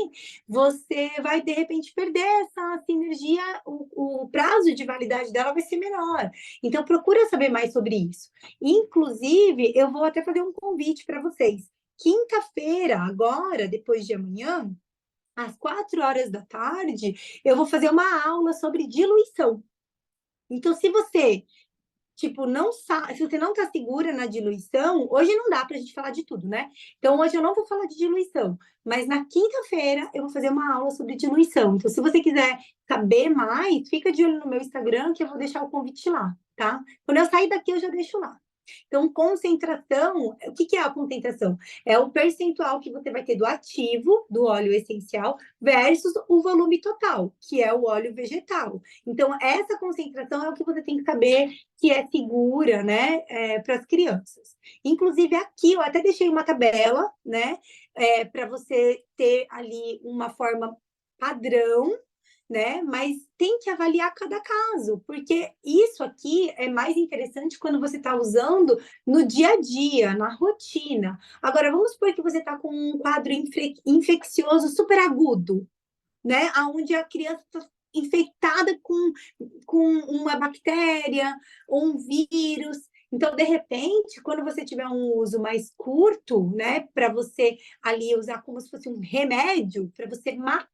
você vai, de repente, perder essa sinergia, o prazo de validade dela vai ser menor. Então, procura saber mais sobre isso. Inclusive, eu vou até fazer um convite para vocês. Quinta-feira, agora, depois de amanhã, às 4 horas da tarde, eu vou fazer uma aula sobre diluição. Então, se você tipo, não sabe, se você não está segura na diluição, hoje não dá para a gente falar de tudo, né? Então, hoje eu não vou falar de diluição, mas na quinta-feira eu vou fazer uma aula sobre diluição. Então, se você quiser saber mais, fica de olho no meu Instagram, que eu vou deixar o convite lá, tá? Quando eu sair daqui, eu já deixo lá. Então, concentração, o que é a concentração? É o percentual que você vai ter do ativo, do óleo essencial, versus o volume total, que é o óleo vegetal. Então, essa concentração é o que você tem que saber que é segura, né, para as crianças. Inclusive, aqui eu até deixei uma tabela, né, para você ter ali uma forma padrão né? Mas tem que avaliar cada caso, porque isso aqui é mais interessante quando você está usando no dia a dia, na rotina. Agora, vamos supor que você está com um quadro infeccioso super agudo, né? Onde a criança está infectada com uma bactéria ou um vírus. Então, de repente, quando você tiver um uso mais curto, né, para você ali usar como se fosse um remédio, para você matar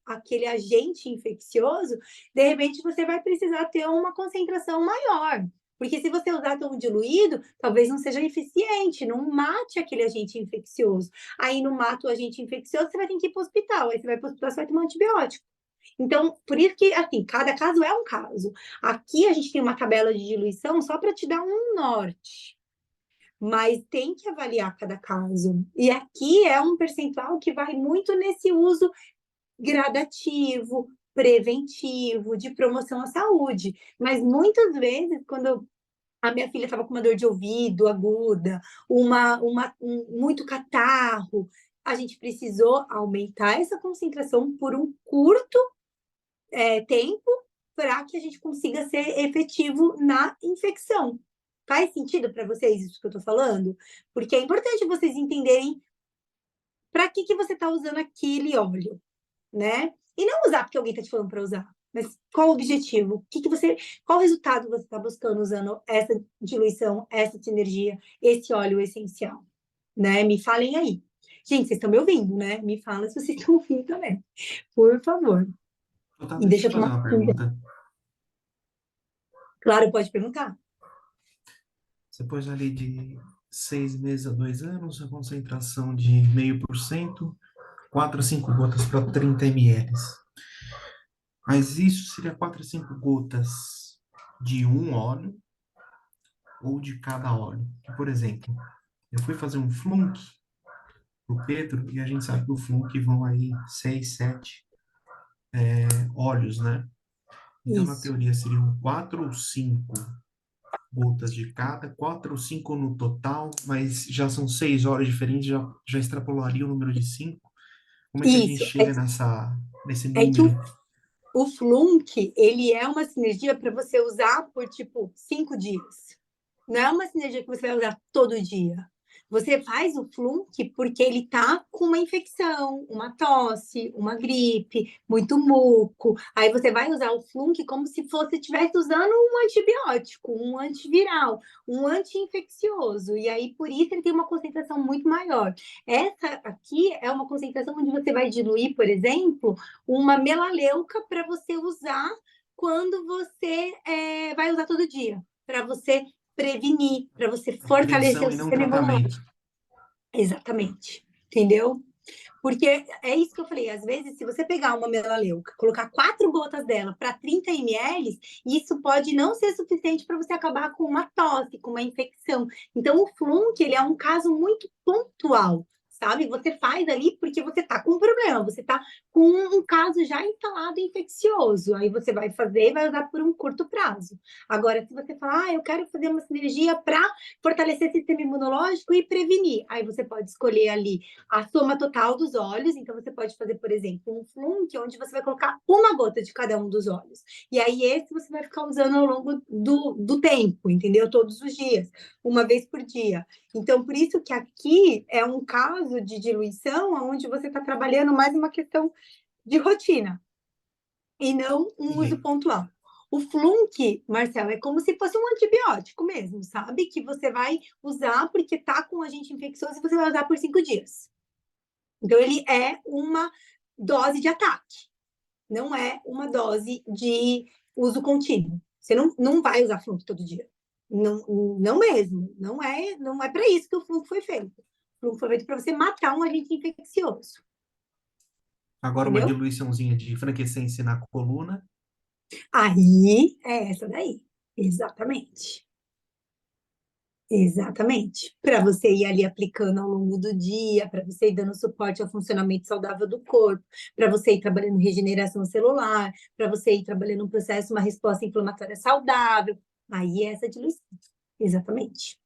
aquele agente infeccioso, de repente você vai precisar ter uma concentração maior. Porque se você usar tão diluído, talvez não seja eficiente, não mate aquele agente infeccioso. Aí não mata o agente infeccioso, você vai ter que ir para o hospital. Aí você vai para o hospital, você vai tomar um antibiótico. Então, por isso que, assim, cada caso é um caso. Aqui a gente tem uma tabela de diluição só para te dar um norte, mas tem que avaliar cada caso. E aqui é um percentual que vai muito nesse uso gradativo, preventivo, de promoção à saúde. Mas muitas vezes, quando a minha filha estava com uma dor de ouvido aguda, muito catarro, a gente precisou aumentar essa concentração por um curto tempo para que a gente consiga ser efetivo na infecção. Faz sentido para vocês isso que eu estou falando? Porque é importante vocês entenderem para que você está usando aquele óleo, né? E não usar porque alguém está te falando para usar, mas qual o objetivo? Qual resultado você está buscando usando essa diluição, essa sinergia, esse óleo essencial, né? Me falem aí. Gente, vocês estão me ouvindo, né? Me fala se vocês estão ouvindo também, por favor.
Tá,
E
deixa
deixa
eu
eu
fazer
tomar.
uma pergunta.
Claro, pode perguntar.
Depois ali de 6 meses a 2 anos, a concentração de 0,5%, 4 a 5 gotas para 30 ml. Mas isso seria 4 a 5 gotas de um óleo ou de cada óleo. Por exemplo, eu fui fazer um flunk pro Pedro e a gente sabe que o flunk vão aí 6, 7 óleos, né? Então, na
Isso.
teoria, seriam 4 ou 5 gotas de cada, 4 ou 5 no total, mas já são 6 horas diferentes, já extrapolaria o número de 5. Como é que a gente
Isso.
chega nesse
É que
número?
o Flunk, ele é uma sinergia para você usar por, tipo, 5 dias. Não é uma sinergia que você vai usar todo dia. Você faz o flunk porque ele tá com uma infecção, uma tosse, uma gripe, muito muco. Aí você vai usar o flunk como se fosse estivesse usando um antibiótico, um antiviral, um anti-infeccioso. E aí, por isso, ele tem uma concentração muito maior. Essa aqui é uma concentração onde você vai diluir, por exemplo, uma melaleuca para você usar quando você vai usar todo dia, para você prevenir, para você fortalecer
Prevenção
o
e não
sistema
tratamento.
imunológico. Exatamente. Entendeu? Porque é isso que eu falei, às vezes, se você pegar uma melaleuca, colocar 4 gotas dela para 30 ml, isso pode não ser suficiente para você acabar com uma tosse, com uma infecção. Então, o flunk, ele é um caso muito pontual, sabe? Você faz ali porque você está com um problema, você está com um caso já instalado infeccioso. Aí você vai fazer e vai usar por um curto prazo. Agora, se você falar, eu quero fazer uma sinergia para fortalecer o sistema imunológico e prevenir, aí você pode escolher ali a soma total dos óleos. Então, você pode fazer, por exemplo, um flunk, onde você vai colocar uma gota de cada um dos óleos. E aí, esse você vai ficar usando ao longo do tempo, entendeu? Todos os dias, uma vez por dia. Então, por isso que aqui é um caso de diluição, onde você está trabalhando mais uma questão de rotina e não um uso
E,
pontual. O flunk, Marcelo, é como se fosse um antibiótico mesmo, sabe? Que você vai usar porque tá com agente infeccioso e você vai usar por 5 dias. Então, ele é uma dose de ataque, não é uma dose de uso contínuo. Você não vai usar flúor todo dia. Não, não mesmo. Não é para isso que o flúor foi feito. O flúor foi feito para você matar um agente infeccioso.
agora uma
Entendeu?
diluiçãozinha de frankincense na coluna.
Aí é essa daí. Exatamente. Exatamente. Para você ir ali aplicando ao longo do dia, para você ir dando suporte ao funcionamento saudável do corpo, para você ir trabalhando regeneração celular, para você ir trabalhando um processo, uma resposta inflamatória saudável. Aí é essa diluição. Exatamente.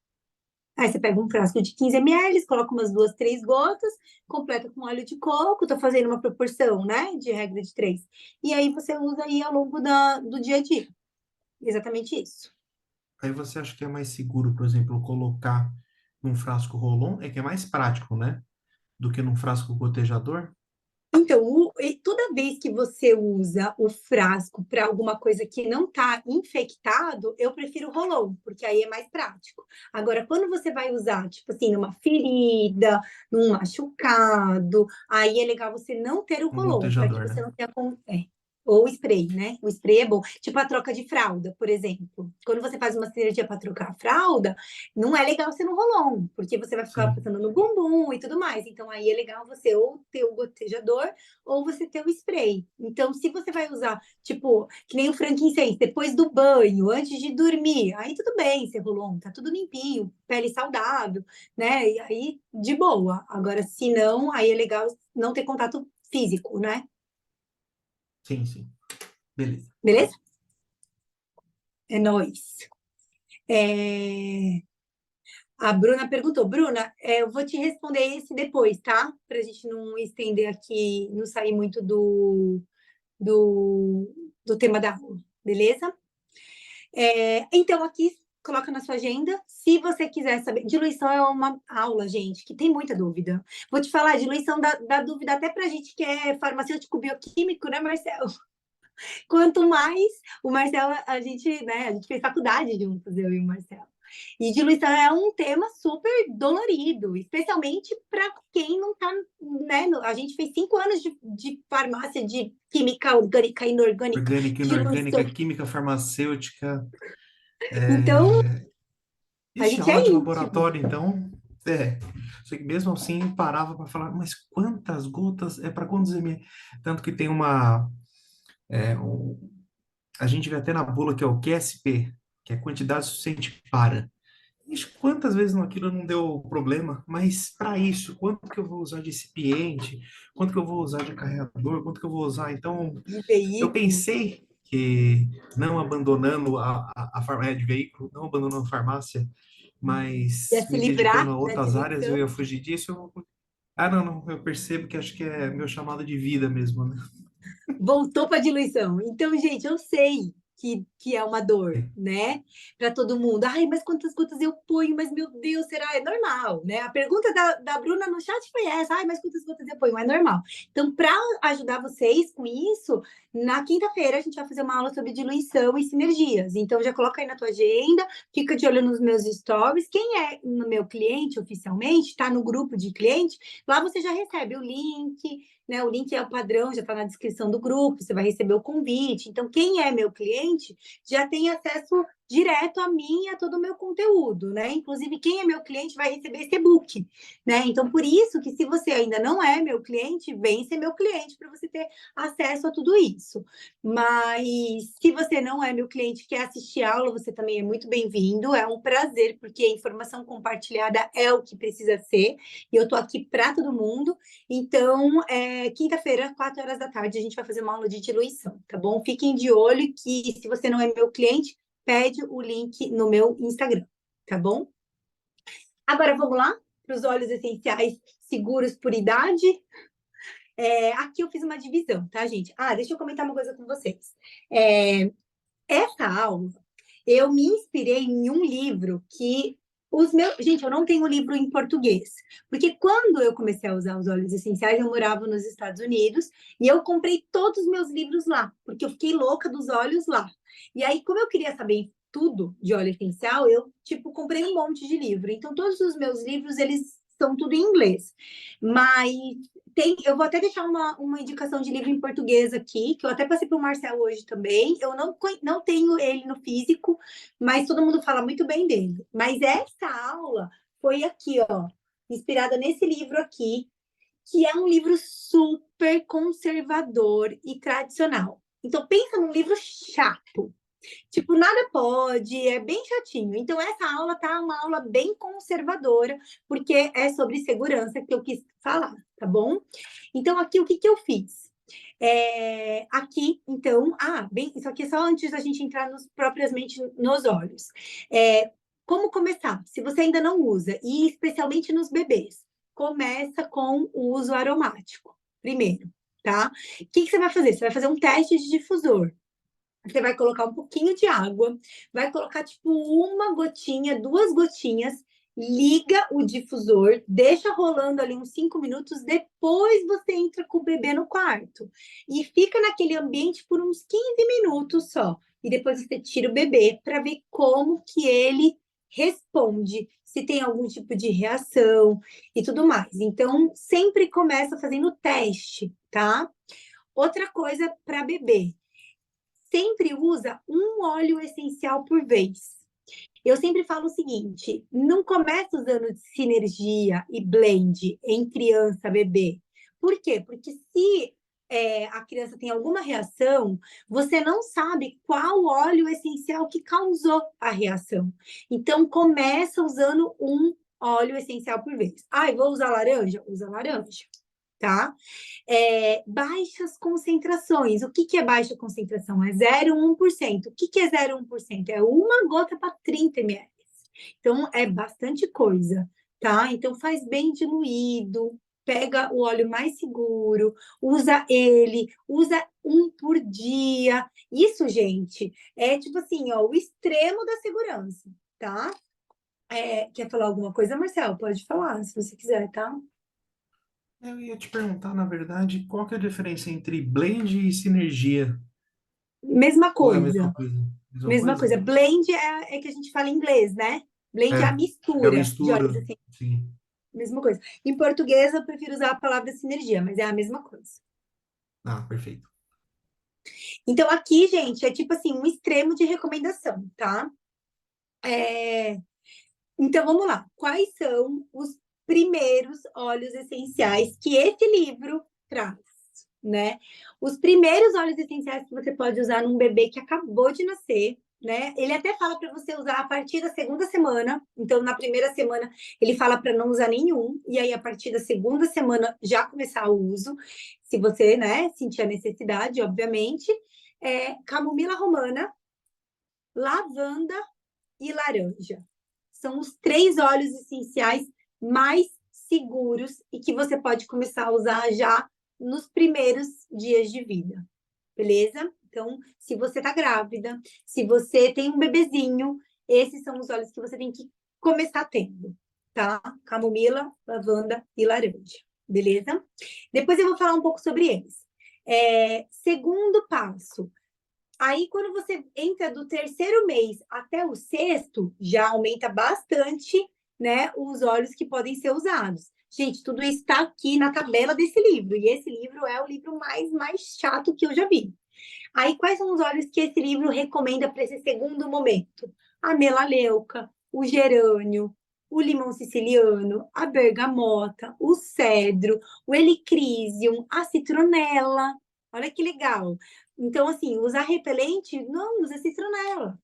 Aí você pega um frasco de 15 ml, coloca umas 2, 3 gotas, completa com óleo de coco, tô fazendo uma proporção, né, de regra de 3. E aí você usa aí ao longo do dia a dia. Exatamente isso.
Aí você acha que é mais seguro, por exemplo, colocar num frasco Rolon? É que é mais prático, né? Do que num frasco gotejador?
Então, toda vez que você usa o frasco para alguma coisa que não está infectado, eu prefiro o rolon, porque aí é mais prático. Agora, quando você vai usar, tipo assim, numa ferida, num machucado, aí é legal você não ter o
Um
rolon, para que
gotejador,
você
né?
não tenha. Ou spray, né? O spray é bom. Tipo a troca de fralda, por exemplo. Quando você faz uma cirurgia para trocar a fralda, não é legal ser no rolon, porque você vai ficar
Sim.
passando no bumbum e tudo mais. Então, aí é legal você ou ter o gotejador ou você ter o spray. Então, se você vai usar, tipo, que nem o frankincense, depois do banho, antes de dormir, aí tudo bem, ser rolon, tá tudo limpinho, pele saudável, né? E aí, de boa. Agora, se não, aí é legal não ter contato físico, né?
Sim, sim. Beleza.
Beleza? É nóis. É, A Bruna perguntou, Bruna, eu vou te responder esse depois, tá? Para a gente não estender aqui, não sair muito do, do tema da aula, beleza? Então, aqui, coloca na sua agenda. Se você quiser saber, diluição é uma aula, gente, que tem muita dúvida. Vou te falar, diluição dá dúvida até para a gente que é farmacêutico bioquímico, né, Marcelo? Quanto mais o Marcelo, a gente fez faculdade juntos, eu e o Marcelo. E diluição é um tema super dolorido, especialmente para quem não está, né? A gente fez 5 anos de farmácia de química orgânica e inorgânica,
Orgânica,
diluição.
inorgânica, química farmacêutica.
Então, a
Ixi,
gente
aula
é
de
íntimo.
laboratório, então. É. Só que mesmo assim parava para falar, mas quantas gotas é para quantos ml? Tanto que tem uma. é, um- a gente vê até na bula que é o QSP, que é quantidade suficiente para. Ixi, quantas vezes aquilo não deu problema? Mas para isso, quanto que eu vou usar de recipiente? Quanto que eu vou usar de carregador? Quanto que eu vou usar? Então,
De
eu
veículo,
pensei que não abandonando a farmácia de veículo, não abandonando a farmácia,
ia
mas
se
me dedicando
livrar
a
da
outras áreas, eu
diluição.
ia fugir disso. Ah, não, não, eu percebo que acho que é meu chamado de vida mesmo, né?
Voltou para a diluição. Então, gente, eu sei que é uma dor, né? Para todo mundo. Ai, mas quantas gotas eu ponho? Mas, meu Deus, será? É normal, né? A pergunta da Bruna no chat foi essa. Ai, mas quantas gotas eu ponho? É normal. Então, para ajudar vocês com isso, na quinta-feira a gente vai fazer uma aula sobre diluição e sinergias. Então, já coloca aí na tua agenda, fica de olho nos meus stories. Quem é no meu cliente oficialmente, está no grupo de cliente, lá você já recebe o link, né? O link é o padrão, já está na descrição do grupo, você vai receber o convite. Então, quem é meu cliente já tem acesso direto a mim e a todo o meu conteúdo, né? Inclusive, quem é meu cliente vai receber esse e-book, né? Então, por isso que se você ainda não é meu cliente, vem ser meu cliente para você ter acesso a tudo isso. Mas se você não é meu cliente, quer assistir a aula, você também é muito bem-vindo. É um prazer, porque a informação compartilhada é o que precisa ser. E eu estou aqui para todo mundo. Então, quinta-feira, 4 horas da tarde, a gente vai fazer uma aula de diluição, tá bom? Fiquem de olho que, se você não é meu cliente, pede o link no meu Instagram, tá bom? Agora vamos lá para os óleos essenciais seguros por idade. Aqui eu fiz uma divisão, tá, gente? Deixa eu comentar uma coisa com vocês. É, Essa aula, eu me inspirei em um livro que os meus. Gente, eu não tenho livro em português, porque quando eu comecei a usar os óleos essenciais, eu morava nos Estados Unidos e eu comprei todos os meus livros lá, porque eu fiquei louca dos óleos lá. E aí, como eu queria saber tudo de óleo essencial, eu, tipo, comprei um monte de livro. Então, todos os meus livros, eles são tudo em inglês. Mas eu vou até deixar uma indicação de livro em português aqui, que eu até passei para o Marcelo hoje também. Eu não tenho ele no físico, mas todo mundo fala muito bem dele. Mas essa aula foi aqui, ó, inspirada nesse livro aqui, que é um livro super conservador e tradicional. Então, pensa num livro chato. Tipo, nada pode, é bem chatinho. Então, essa aula tá uma aula bem conservadora, porque é sobre segurança que eu quis falar, tá bom? Então, aqui, o que que eu fiz? Aqui, então, bem, isso aqui é só antes da gente entrar propriamente nos olhos. como começar? Se você ainda não usa, e especialmente nos bebês, começa com o uso aromático, primeiro, tá? O que que você vai fazer? Você vai fazer um teste de difusor. Você vai colocar um pouquinho de água, vai colocar tipo uma gotinha, duas gotinhas, liga o difusor, deixa rolando ali uns 5 minutos, depois você entra com o bebê no quarto e fica naquele ambiente por uns 15 minutos só. E depois você tira o bebê para ver como que ele responde, se tem algum tipo de reação e tudo mais. Então, sempre começa fazendo teste, tá? Outra coisa para bebê, sempre usa um óleo essencial por vez. Eu sempre falo o seguinte: não começa usando sinergia e blend em criança, bebê. Por quê? Porque se a criança tem alguma reação, você não sabe qual óleo essencial que causou a reação. Então, começa usando um óleo essencial por vez. Ah, vou usar laranja? Usa laranja, tá? Baixas concentrações. O que que é baixa concentração? É 0,1%. O que que é 0,1%? É uma gota para 30 ml. Então, é bastante coisa, tá? Então, faz bem diluído, pega o óleo mais seguro, usa ele, usa um por dia. Isso, gente, é tipo assim, ó, o extremo da segurança, tá? Quer falar alguma coisa, Marcelo? Pode falar, se você quiser, tá?
Eu ia te perguntar, na verdade, qual que é a diferença entre blend e sinergia?
Mesma
Ou é a mesma
coisa.
coisa? Mesma
Mesma
coisa?
coisa. Blend é que a gente fala em inglês, né? Blend é a
É a
mistura de
mistura,
óleos assim.
sim.
Mesma coisa. Em português, eu prefiro usar a palavra sinergia, mas é a mesma coisa.
Ah, perfeito.
Então, aqui, gente, é tipo assim, um extremo de recomendação, tá? É, Então, vamos lá. Quais são os primeiros óleos essenciais que esse livro traz, né? Os primeiros óleos essenciais que você pode usar num bebê que acabou de nascer, né? Ele até fala para você usar a partir da segunda semana. Então, na primeira semana, ele fala para não usar nenhum. E aí, a partir da segunda semana, já começar o uso. Se você, né, sentir a necessidade, obviamente. Camomila romana, lavanda e laranja. São os 3 óleos essenciais mais seguros e que você pode começar a usar já nos primeiros dias de vida, beleza? Então, se você tá grávida, se você tem um bebezinho, esses são os óleos que você tem que começar tendo, tá? Camomila, lavanda e laranja, beleza? Depois eu vou falar um pouco sobre eles. Segundo passo, aí, quando você entra do terceiro mês até o sexto, já aumenta bastante, né, os óleos que podem ser usados. Gente, tudo isso está aqui na tabela desse livro, e esse livro é o livro mais chato que eu já vi. Aí, quais são os óleos que esse livro recomenda para esse segundo momento? A melaleuca, o gerânio, o limão siciliano, a bergamota, o cedro, o helicrísio, a citronela. Olha que legal. Então, assim, usar repelente, não usa citronela.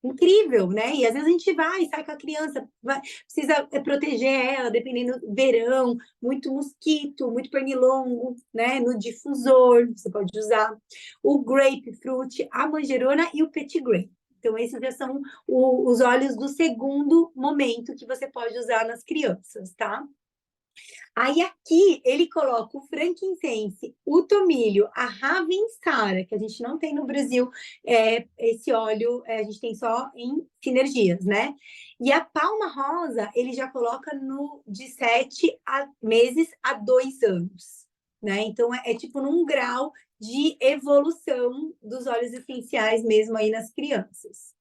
Incrível, né? E às vezes a gente vai, sai com a criança, precisa proteger ela, dependendo do verão, muito mosquito, muito pernilongo, né? No difusor, você pode usar o grapefruit, a manjerona e o petitgrain. Então, esses já são os óleos do segundo momento que você pode usar nas crianças, tá? Aí aqui ele coloca o frankincense, o tomilho, a ravensara, que a gente não tem no Brasil, esse óleo a gente tem só em sinergias, né? E a palma rosa ele já coloca no de 7 meses a 2 anos, né? Então é tipo num grau de evolução dos óleos essenciais mesmo aí nas crianças.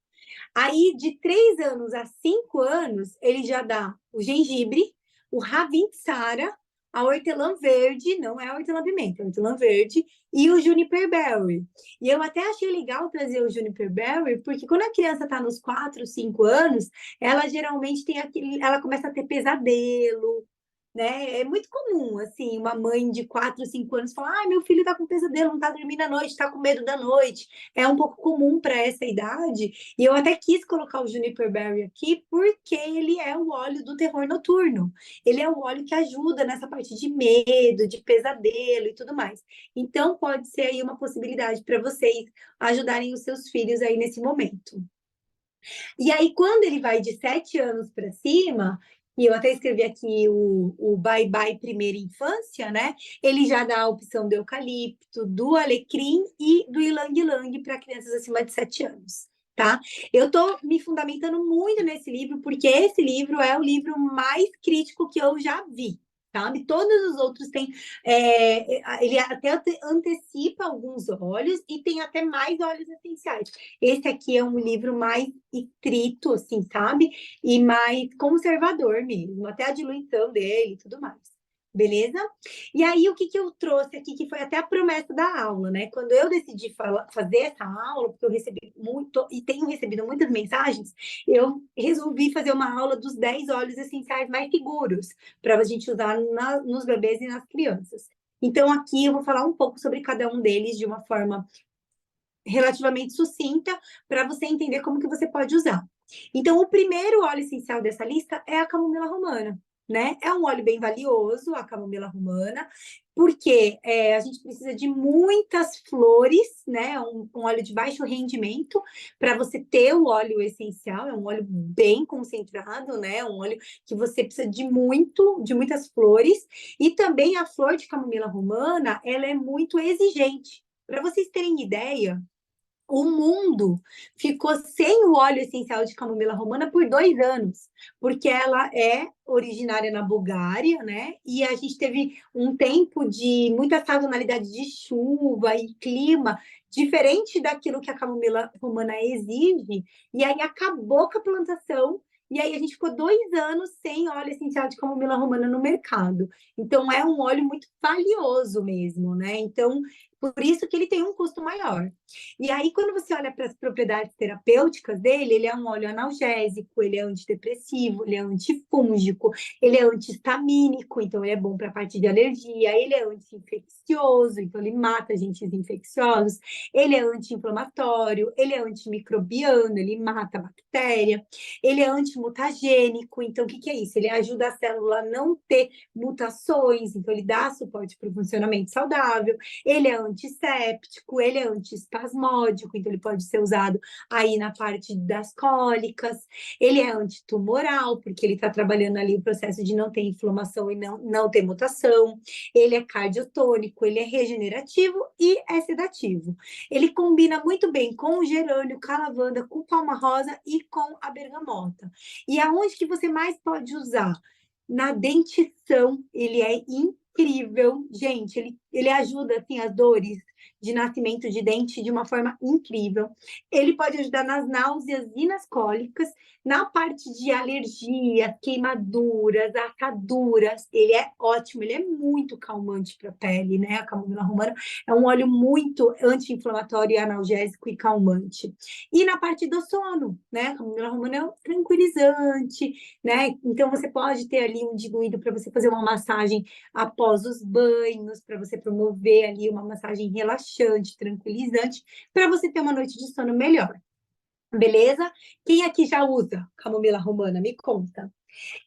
Aí, de 3 anos a 5 anos, ele já dá o gengibre, o Ravensara, a hortelã verde, não é a hortelã-pimenta, é a hortelã verde, e o juniper berry. E eu até achei legal trazer o juniper berry, porque quando a criança está nos 4, 5 anos, ela geralmente tem ela começa a ter pesadelo, né? É muito comum, assim, uma mãe de 4, 5 anos falar: ah, meu filho tá com pesadelo, não tá dormindo à noite, tá com medo da noite. É um pouco comum para essa idade. E eu até quis colocar o Juniper Berry aqui, porque ele é o óleo do terror noturno. Ele é o óleo que ajuda nessa parte de medo, de pesadelo e tudo mais. Então, pode ser aí uma possibilidade para vocês ajudarem os seus filhos aí nesse momento. E aí, quando ele vai de 7 anos para cima, e eu até escrevi aqui o Bye Bye Primeira Infância, né? Ele já dá a opção do eucalipto, do alecrim e do ilang-ilang para crianças acima de 7 anos. Tá? Eu estou me fundamentando muito nesse livro, porque esse livro é o livro mais crítico que eu já vi, sabe? Todos os outros têm, ele até antecipa alguns óleos e tem até mais óleos essenciais. Esse aqui é um livro mais estrito, assim, sabe? E mais conservador mesmo, até a diluição dele e tudo mais. Beleza? E aí, o que, que eu trouxe aqui, que foi até a promessa da aula, né? Quando eu decidi fazer essa aula, porque eu recebi muito, e tenho recebido muitas mensagens, eu resolvi fazer uma aula dos 10 óleos essenciais mais seguros para a gente usar nos bebês e nas crianças. Então, aqui eu vou falar um pouco sobre cada um deles de uma forma relativamente sucinta para você entender como que você pode usar. Então, o primeiro óleo essencial dessa lista é a camomila romana, né? É um óleo bem valioso, a camomila romana, porque a gente precisa de muitas flores, né? Um óleo de baixo rendimento para você ter o óleo essencial. É um óleo bem concentrado, né? Um óleo que você precisa de muitas flores. E também a flor de camomila romana, ela é muito exigente. Para vocês terem ideia, o mundo ficou sem o óleo essencial de camomila romana por 2 anos, porque ela é originária na Bulgária, né? E a gente teve um tempo de muita sazonalidade de chuva e clima diferente daquilo que a camomila romana exige, e aí acabou com a plantação. E aí a gente ficou 2 anos sem óleo essencial de camomila romana no mercado. Então é um óleo muito valioso mesmo, né? Então, por isso que ele tem um custo maior. E aí, quando você olha para as propriedades terapêuticas dele, ele é um óleo analgésico, ele é antidepressivo, ele é antifúngico, ele é antihistamínico, então ele é bom para a parte de alergia, ele é anti-infeccioso, então ele mata agentes infecciosos, ele é anti-inflamatório, ele é antimicrobiano, ele mata a bactéria, ele é antimutagênico, então o que, que é isso? Ele ajuda a célula a não ter mutações, então ele dá suporte para o funcionamento saudável, ele é antisséptico, ele é antiespasmódico, então ele pode ser usado aí na parte das cólicas. Ele é antitumoral, porque ele está trabalhando ali o processo de não ter inflamação e não ter mutação. Ele é cardiotônico, ele é regenerativo e é sedativo. Ele combina muito bem com o gerânio, com a lavanda, com palma rosa e com a bergamota. E aonde que você mais pode usar? Na dentição, ele é incrível. Gente, ele ajuda, assim, as dores de nascimento de dente de uma forma incrível. Ele pode ajudar nas náuseas e nas cólicas, na parte de alergia, queimaduras, assaduras. Ele é ótimo, ele é muito calmante para a pele, né? A camomila romana é um óleo muito anti-inflamatório, analgésico e calmante. E na parte do sono, né? A camomila romana é um tranquilizante, né? Então você pode ter ali um diluído para você fazer uma massagem após os banhos, para você promover ali uma massagem relaxante, tranquilizante, para você ter uma noite de sono melhor. Beleza? Quem aqui já usa camomila romana? Me conta.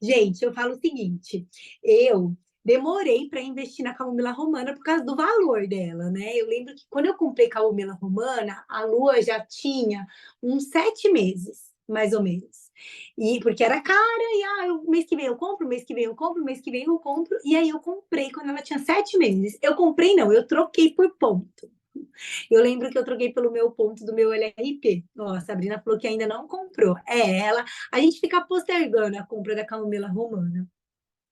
Gente, eu falo o seguinte, eu demorei para investir na camomila romana por causa do valor dela, né? Eu lembro que quando eu comprei camomila romana, a lua já tinha uns 7 meses, mais ou menos. E porque era cara, e o mês que vem eu compro, mês que vem eu compro, mês que vem eu compro, e aí eu comprei quando ela tinha 7 meses. Eu comprei, não, eu troquei por ponto. Eu lembro que eu troquei pelo meu ponto do meu LRP. Ó, a Sabrina falou que ainda não comprou. É ela. A gente fica postergando a compra da camomila romana.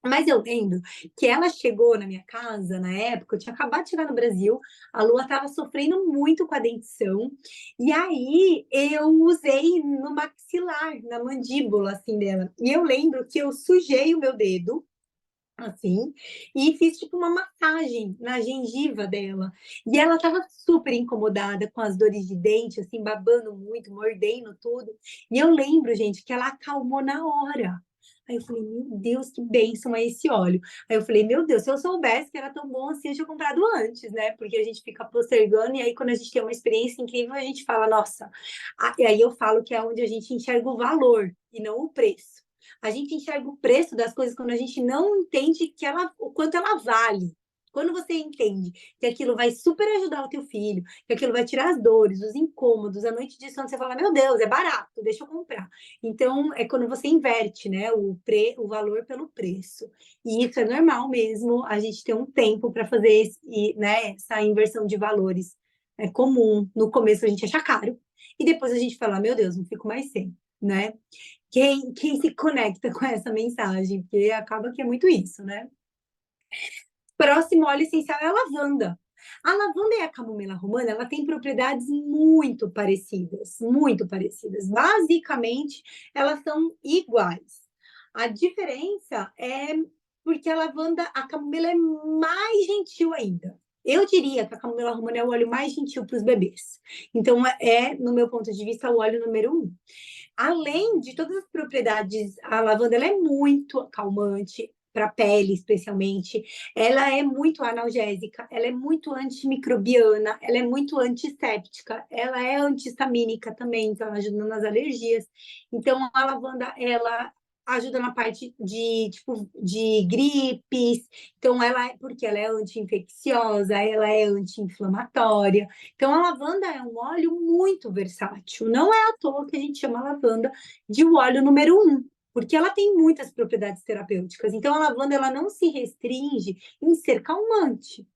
Mas eu lembro que ela chegou na minha casa na época, eu tinha acabado de chegar no Brasil, a Lua estava sofrendo muito com a dentição, e aí eu usei no maxilar, na mandíbula, assim, dela. E eu lembro que eu sujei o meu dedo, assim, e fiz tipo uma massagem na gengiva dela. E ela estava super incomodada com as dores de dente, assim, babando muito, mordendo tudo. E eu lembro, gente, que ela acalmou na hora. Aí eu falei, meu Deus, que bênção é esse óleo. Aí eu falei, meu Deus, se eu soubesse que era tão bom assim, eu tinha comprado antes, né? Porque a gente fica postergando, e aí quando a gente tem uma experiência incrível, a gente fala, nossa. E aí eu falo que é onde a gente enxerga o valor e não o preço. A gente enxerga o preço das coisas quando a gente não entende o quanto ela vale. Quando você entende que aquilo vai super ajudar o teu filho, que aquilo vai tirar as dores, os incômodos, a noite de sono, você fala, meu Deus, é barato, deixa eu comprar. Então, é quando você inverte, né, o valor pelo preço. E isso é normal mesmo, a gente tem um tempo para fazer né, essa inversão de valores. É comum, no começo a gente acha caro, e depois a gente fala, meu Deus, não fico mais sem, né? Quem se conecta com essa mensagem? Porque acaba que é muito isso, né? Próximo óleo essencial é a lavanda. A lavanda e a camomila romana, ela tem propriedades muito parecidas, muito parecidas. Basicamente, elas são iguais. A diferença é porque a lavanda, a camomila é mais gentil ainda. Eu diria que a camomila romana é o óleo mais gentil para os bebês. Então, no meu ponto de vista, o óleo número um. Além de todas as propriedades, a lavanda ela é muito calmante, para a pele, especialmente. Ela é muito analgésica, ela é muito antimicrobiana, ela é muito antisséptica, ela é antistamínica também, então ela ajuda nas alergias. Então, a lavanda, ela ajuda na parte de, tipo, de gripes, então porque ela é anti-infecciosa, ela é anti-inflamatória. Então, a lavanda é um óleo muito versátil. Não é à toa que a gente chama a lavanda de o óleo número um, porque ela tem muitas propriedades terapêuticas. Então, a lavanda ela não se restringe em ser calmante.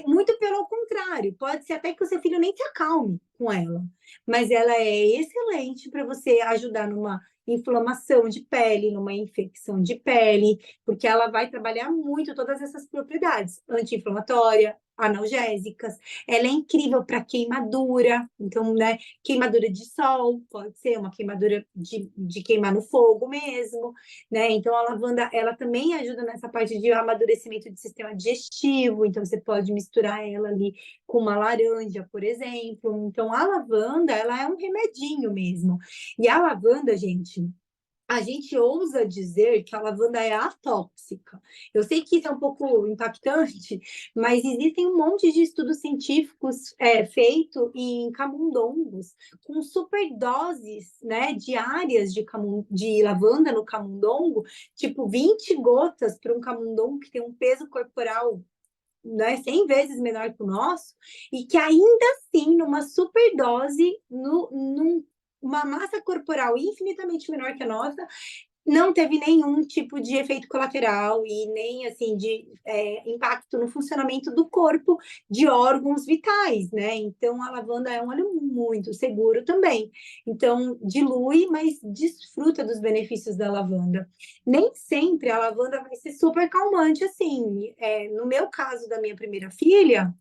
Muito pelo contrário, pode ser até que o seu filho nem se acalme com ela, mas ela é excelente para você ajudar numa inflamação de pele, numa infecção de pele, porque ela vai trabalhar muito todas essas propriedades, anti-inflamatória, analgésicas. Ela é incrível para queimadura, então, né, queimadura de sol, pode ser uma queimadura de queimar no fogo mesmo, né? Então, a lavanda, ela também ajuda nessa parte de amadurecimento do sistema digestivo, então você pode misturar ela ali com uma laranja, por exemplo. Então, a lavanda, ela é um remedinho mesmo. E a lavanda, gente, a gente ousa dizer que a lavanda é atóxica. Eu sei que isso é um pouco impactante, mas existem um monte de estudos científicos feitos em camundongos, com superdoses, né, diárias de lavanda no camundongo, tipo 20 gotas para um camundongo que tem um peso corporal, né, 100 vezes menor que o nosso, e que ainda assim, numa superdose, uma massa corporal infinitamente menor que a nossa, não teve nenhum tipo de efeito colateral e nem assim de impacto no funcionamento do corpo de órgãos vitais, né? Então a lavanda é um óleo muito seguro também. Então dilui, mas desfruta dos benefícios da lavanda. Nem sempre a lavanda vai ser super calmante assim. No meu caso da minha primeira filha,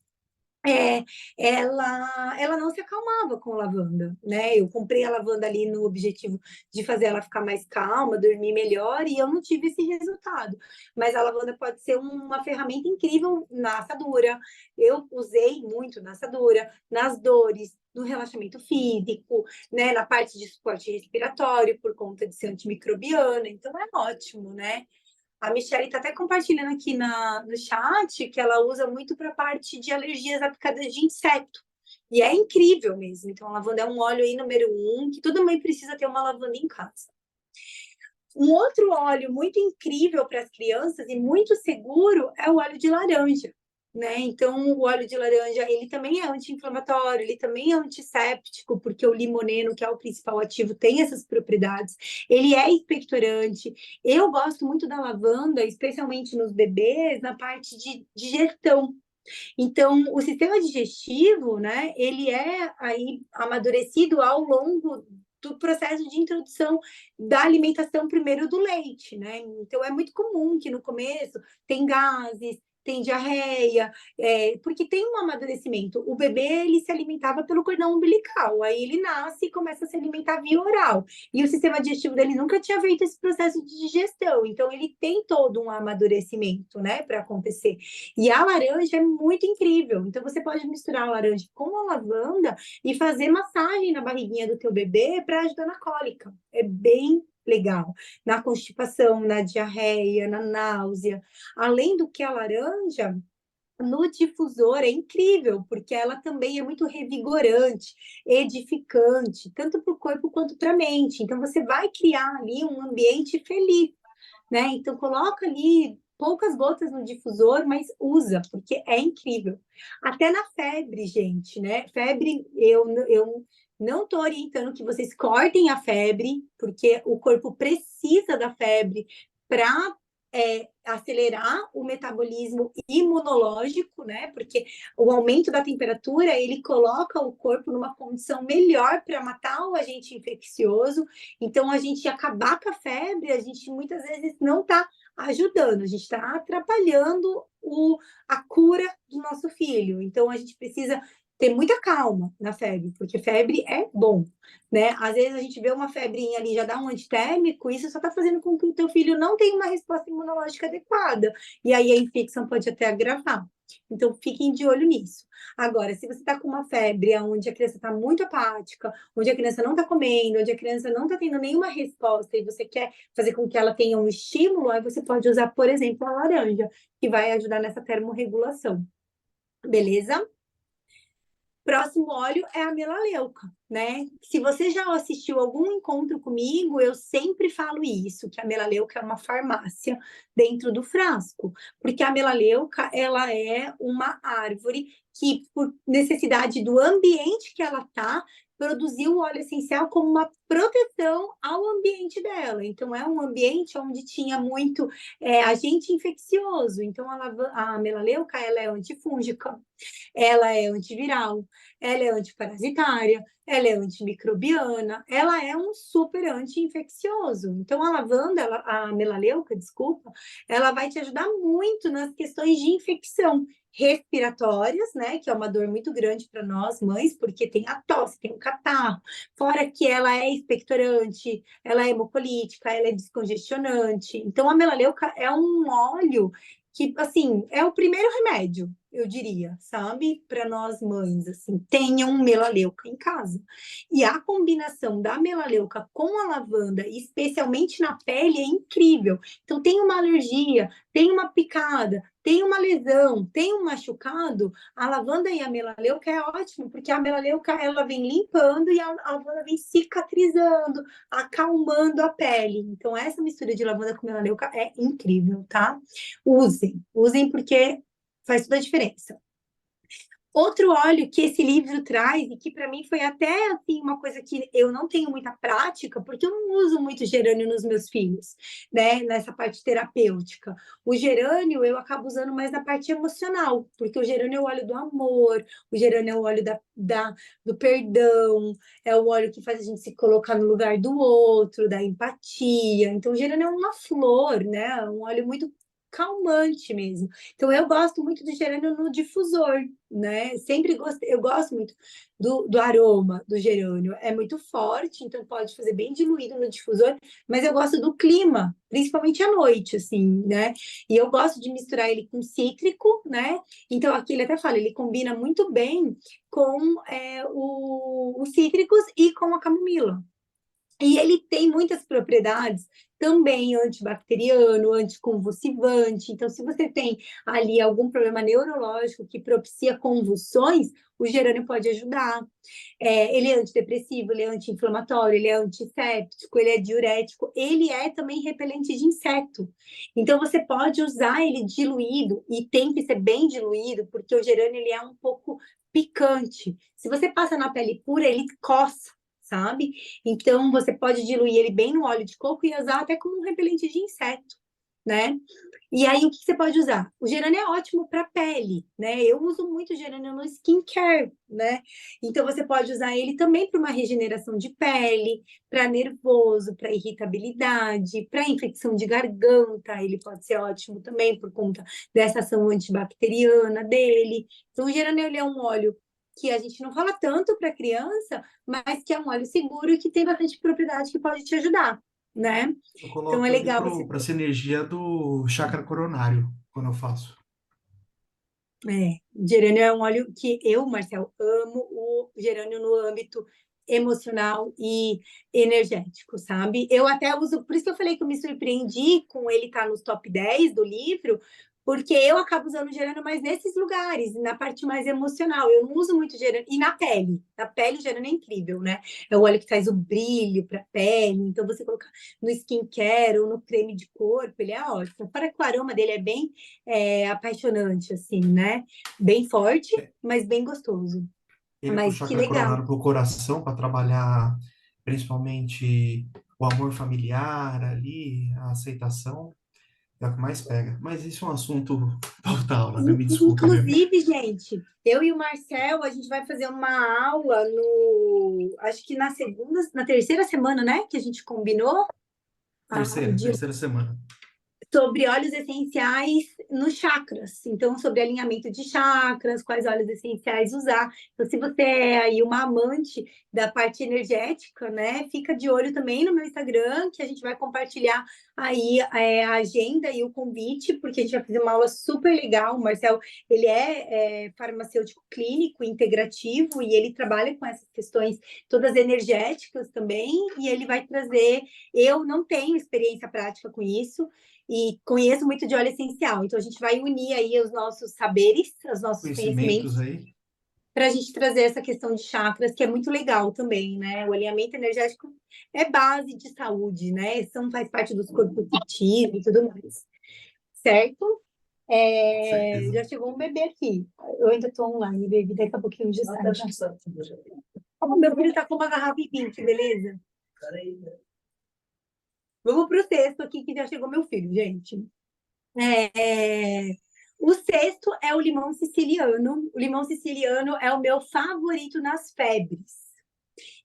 é, ela não se acalmava com lavanda, né? Eu comprei a lavanda ali no objetivo de fazer ela ficar mais calma, dormir melhor, e eu não tive esse resultado. Mas a lavanda pode ser uma ferramenta incrível na assadura. Eu usei muito na assadura, nas dores, no relaxamento físico, né? Na parte de suporte respiratório, por conta de ser antimicrobiana. Então é ótimo, né? A Michelle está até compartilhando aqui no chat que ela usa muito para a parte de alergias a picadas de inseto. E é incrível mesmo. Então, a lavanda é um óleo aí número um, que toda mãe precisa ter uma lavanda em casa. Um outro óleo muito incrível para as crianças e muito seguro é o óleo de laranja. Né? Então, o óleo de laranja, ele também é anti-inflamatório, ele também é antisséptico, porque o limoneno, que é o principal ativo, tem essas propriedades. Ele é expectorante. Eu gosto muito da lavanda, especialmente nos bebês, na parte de digestão. Então, o sistema digestivo, né, ele é aí amadurecido ao longo do processo de introdução da alimentação primeiro do leite, né? Então, é muito comum que no começo tem gases, tem diarreia, porque tem um amadurecimento. O bebê, ele se alimentava pelo cordão umbilical, aí ele nasce e começa a se alimentar via oral. E o sistema digestivo dele nunca tinha feito esse processo de digestão, então ele tem todo um amadurecimento, né, para acontecer. E a laranja é muito incrível. Então, você pode misturar a laranja com a lavanda e fazer massagem na barriguinha do teu bebê para ajudar na cólica. É bem legal. Na constipação, na diarreia, na náusea. Além do que a laranja, no difusor é incrível, porque ela também é muito revigorante, edificante, tanto para o corpo quanto para a mente. Então, você vai criar ali um ambiente feliz, né? Então, coloca ali poucas gotas no difusor, mas usa, porque é incrível. Até na febre, gente, né? Febre, eu não estou orientando que vocês cortem a febre, porque o corpo precisa da febre para acelerar o metabolismo imunológico, né? Porque o aumento da temperatura, ele coloca o corpo numa condição melhor para matar o agente infeccioso. Então, a gente acabar com a febre, a gente muitas vezes não está ajudando, a gente está atrapalhando a cura do nosso filho. Então, a gente precisa ter muita calma na febre, porque febre é bom, né? Às vezes a gente vê uma febrinha ali, já dá um antitérmico, isso só está fazendo com que o teu filho não tenha uma resposta imunológica adequada, e aí a infecção pode até agravar. Então, fiquem de olho nisso. Agora, se você está com uma febre onde a criança está muito apática, onde a criança não está comendo, onde a criança não está tendo nenhuma resposta e você quer fazer com que ela tenha um estímulo, aí você pode usar, por exemplo, a laranja, que vai ajudar nessa termorregulação. Beleza? Próximo óleo é a melaleuca, né? Se você já assistiu algum encontro comigo, eu sempre falo isso, que a melaleuca é uma farmácia dentro do frasco, porque a melaleuca, ela é uma árvore que, por necessidade do ambiente que ela tá, produziu o óleo essencial como uma proteção ao ambiente dela. Então, é um ambiente onde tinha muito agente infeccioso. Então, a melaleuca, ela é antifúngica, ela é antiviral, ela é antiparasitária, ela é antimicrobiana, ela é um super anti-infeccioso. Então, a lavanda, a melaleuca, desculpa, ela vai te ajudar muito nas questões de infecção respiratórias, né, que é uma dor muito grande para nós mães, porque tem a tosse, tem o catarro, fora que ela é expectorante, ela é hemopolítica, ela é descongestionante. Então, a melaleuca é um óleo que, assim, é o primeiro remédio, eu diria, sabe? Para nós mães, assim, tenham melaleuca em casa. E a combinação da melaleuca com a lavanda, especialmente na pele, é incrível. Então, tem uma alergia, tem uma picada, tem uma lesão, tem um machucado, a lavanda e a melaleuca é ótimo, porque a melaleuca, ela vem limpando e a lavanda vem cicatrizando, acalmando a pele. Então, essa mistura de lavanda com melaleuca é incrível, tá? Usem porque faz toda a diferença. Outro óleo que esse livro traz, e que para mim foi até assim, uma coisa que eu não tenho muita prática, porque eu não uso muito gerânio nos meus filhos, né? Nessa parte terapêutica. O gerânio eu acabo usando mais na parte emocional, porque o gerânio é o óleo do amor, o gerânio é o óleo do perdão, é o óleo que faz a gente se colocar no lugar do outro, da empatia. Então, o gerânio é uma flor, né? Um óleo muito calmante mesmo. Então, eu gosto muito do gerânio no difusor, né? Sempre gostei, eu gosto muito do aroma do gerânio. É muito forte, então pode fazer bem diluído no difusor, mas eu gosto do clima, principalmente à noite, assim, né? E eu gosto de misturar ele com cítrico, né? Então, aqui ele até fala, ele combina muito bem com os cítricos e com a camomila. E ele tem muitas propriedades também antibacteriano, anticonvulsivante. Então, se você tem ali algum problema neurológico que propicia convulsões, o gerânio pode ajudar. Ele é antidepressivo, ele é anti-inflamatório, ele é antisséptico, ele é diurético, ele é também repelente de inseto. Então, você pode usar ele diluído, e tem que ser bem diluído, porque o gerânio ele é um pouco picante. Se você passa na pele pura, ele coça, sabe? Então, você pode diluir ele bem no óleo de coco e usar até como um repelente de inseto, né? E aí, o que você pode usar? O gerânio é ótimo para pele, né? Eu uso muito gerânio no skincare, né? Então, você pode usar ele também para uma regeneração de pele, para nervoso, para irritabilidade, para infecção de garganta. Ele pode ser ótimo também por conta dessa ação antibacteriana dele. Então, o gerânio ele é um óleo que a gente não fala tanto para criança, mas que é um óleo seguro e que tem bastante propriedade que pode te ajudar, né?
Eu
Então é
coloco ele
legal
para essa energia do chakra coronário, quando eu faço.
Gerânio é um óleo que eu, Marcel, amo o gerânio no âmbito emocional e energético, sabe? Eu até uso, por isso que eu falei que eu me surpreendi com ele estar nos top 10 do livro, Porque eu acabo usando gerânio mais nesses lugares, na parte mais emocional. Eu não uso muito gerânio. E na pele. Na pele, o gerânio é incrível, né? É o óleo que traz o brilho para a pele. Então, você colocar no skincare ou no creme de corpo, ele é ótimo. Para que o aroma dele é bem apaixonante, assim, né? Bem forte, mas bem gostoso.
Ele
Mas
puxa a
que
chakra
legal.
coronário para o coração para trabalhar principalmente o amor familiar ali, a aceitação, é o que mais pega. Mas isso é um assunto para outra aula, né? Me desculpa, minha amiga.
Inclusive, gente, eu e o Marcel, a gente vai fazer uma aula no, acho que na segunda, na terceira semana, né, que a gente combinou, de
Terceira semana.
sobre óleos essenciais nos chakras. Então, sobre alinhamento de chakras, quais óleos essenciais usar. Então, se você é aí uma amante da parte energética, né, fica de olho também no meu Instagram, que a gente vai compartilhar aí a agenda e o convite, porque a gente vai fazer uma aula super legal. O Marcel, ele é farmacêutico clínico integrativo e ele trabalha com essas questões todas energéticas também, e ele vai trazer. Eu não tenho experiência prática com isso, e conheço muito de óleo essencial. Então, a gente vai unir aí os nossos saberes, os nossos
Conhecimentos
conhecimentos,
aí.
para a gente trazer essa questão de chakras, que é muito legal também, né? O alinhamento energético é base de saúde, né? São, faz parte dos corpos sutis e tudo mais, certo?
Com certeza.
Já chegou um bebê aqui. Eu ainda estou online, baby, daqui a pouquinho de sai. O meu filho está com uma garrafa em pink, beleza? Vamos para o sexto aqui, que já chegou meu filho, gente. É, O sexto é o limão siciliano. O limão siciliano é o meu favorito nas febres,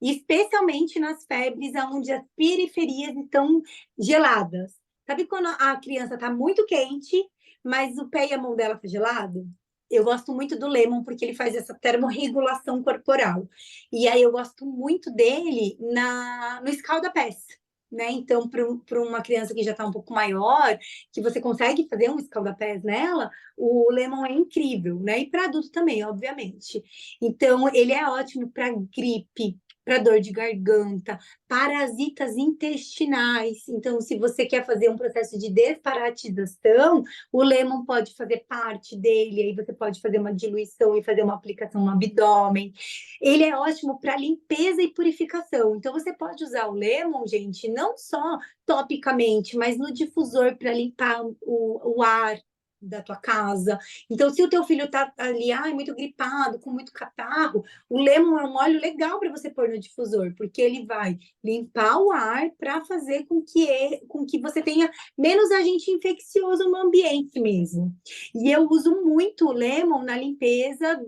especialmente nas febres onde as periferias estão geladas. Sabe quando a criança está muito quente, mas o pé e a mão dela está gelado? Eu gosto muito do lemon porque ele faz essa termorregulação corporal. E aí eu gosto muito dele no escalda-pés. Né? Então, para uma criança que já está um pouco maior, que você consegue fazer um escalda-pés nela, o lemon é incrível, né? E para adulto também, obviamente. Então, ele é ótimo para gripe, para dor de garganta, parasitas intestinais. Então, se você quer fazer um processo de desparasitização, o lemon pode fazer parte dele. Aí você pode fazer uma diluição e fazer uma aplicação no abdômen. Ele é ótimo para limpeza e purificação. Então, você pode usar o lemon, gente, não só topicamente, mas no difusor para limpar o ar da tua casa. Então, se o teu filho tá ali, muito gripado, com muito catarro, o lemon é um óleo legal para você pôr no difusor, porque ele vai limpar o ar para fazer com que você tenha menos agente infeccioso no ambiente mesmo. E eu uso muito o lemon na limpeza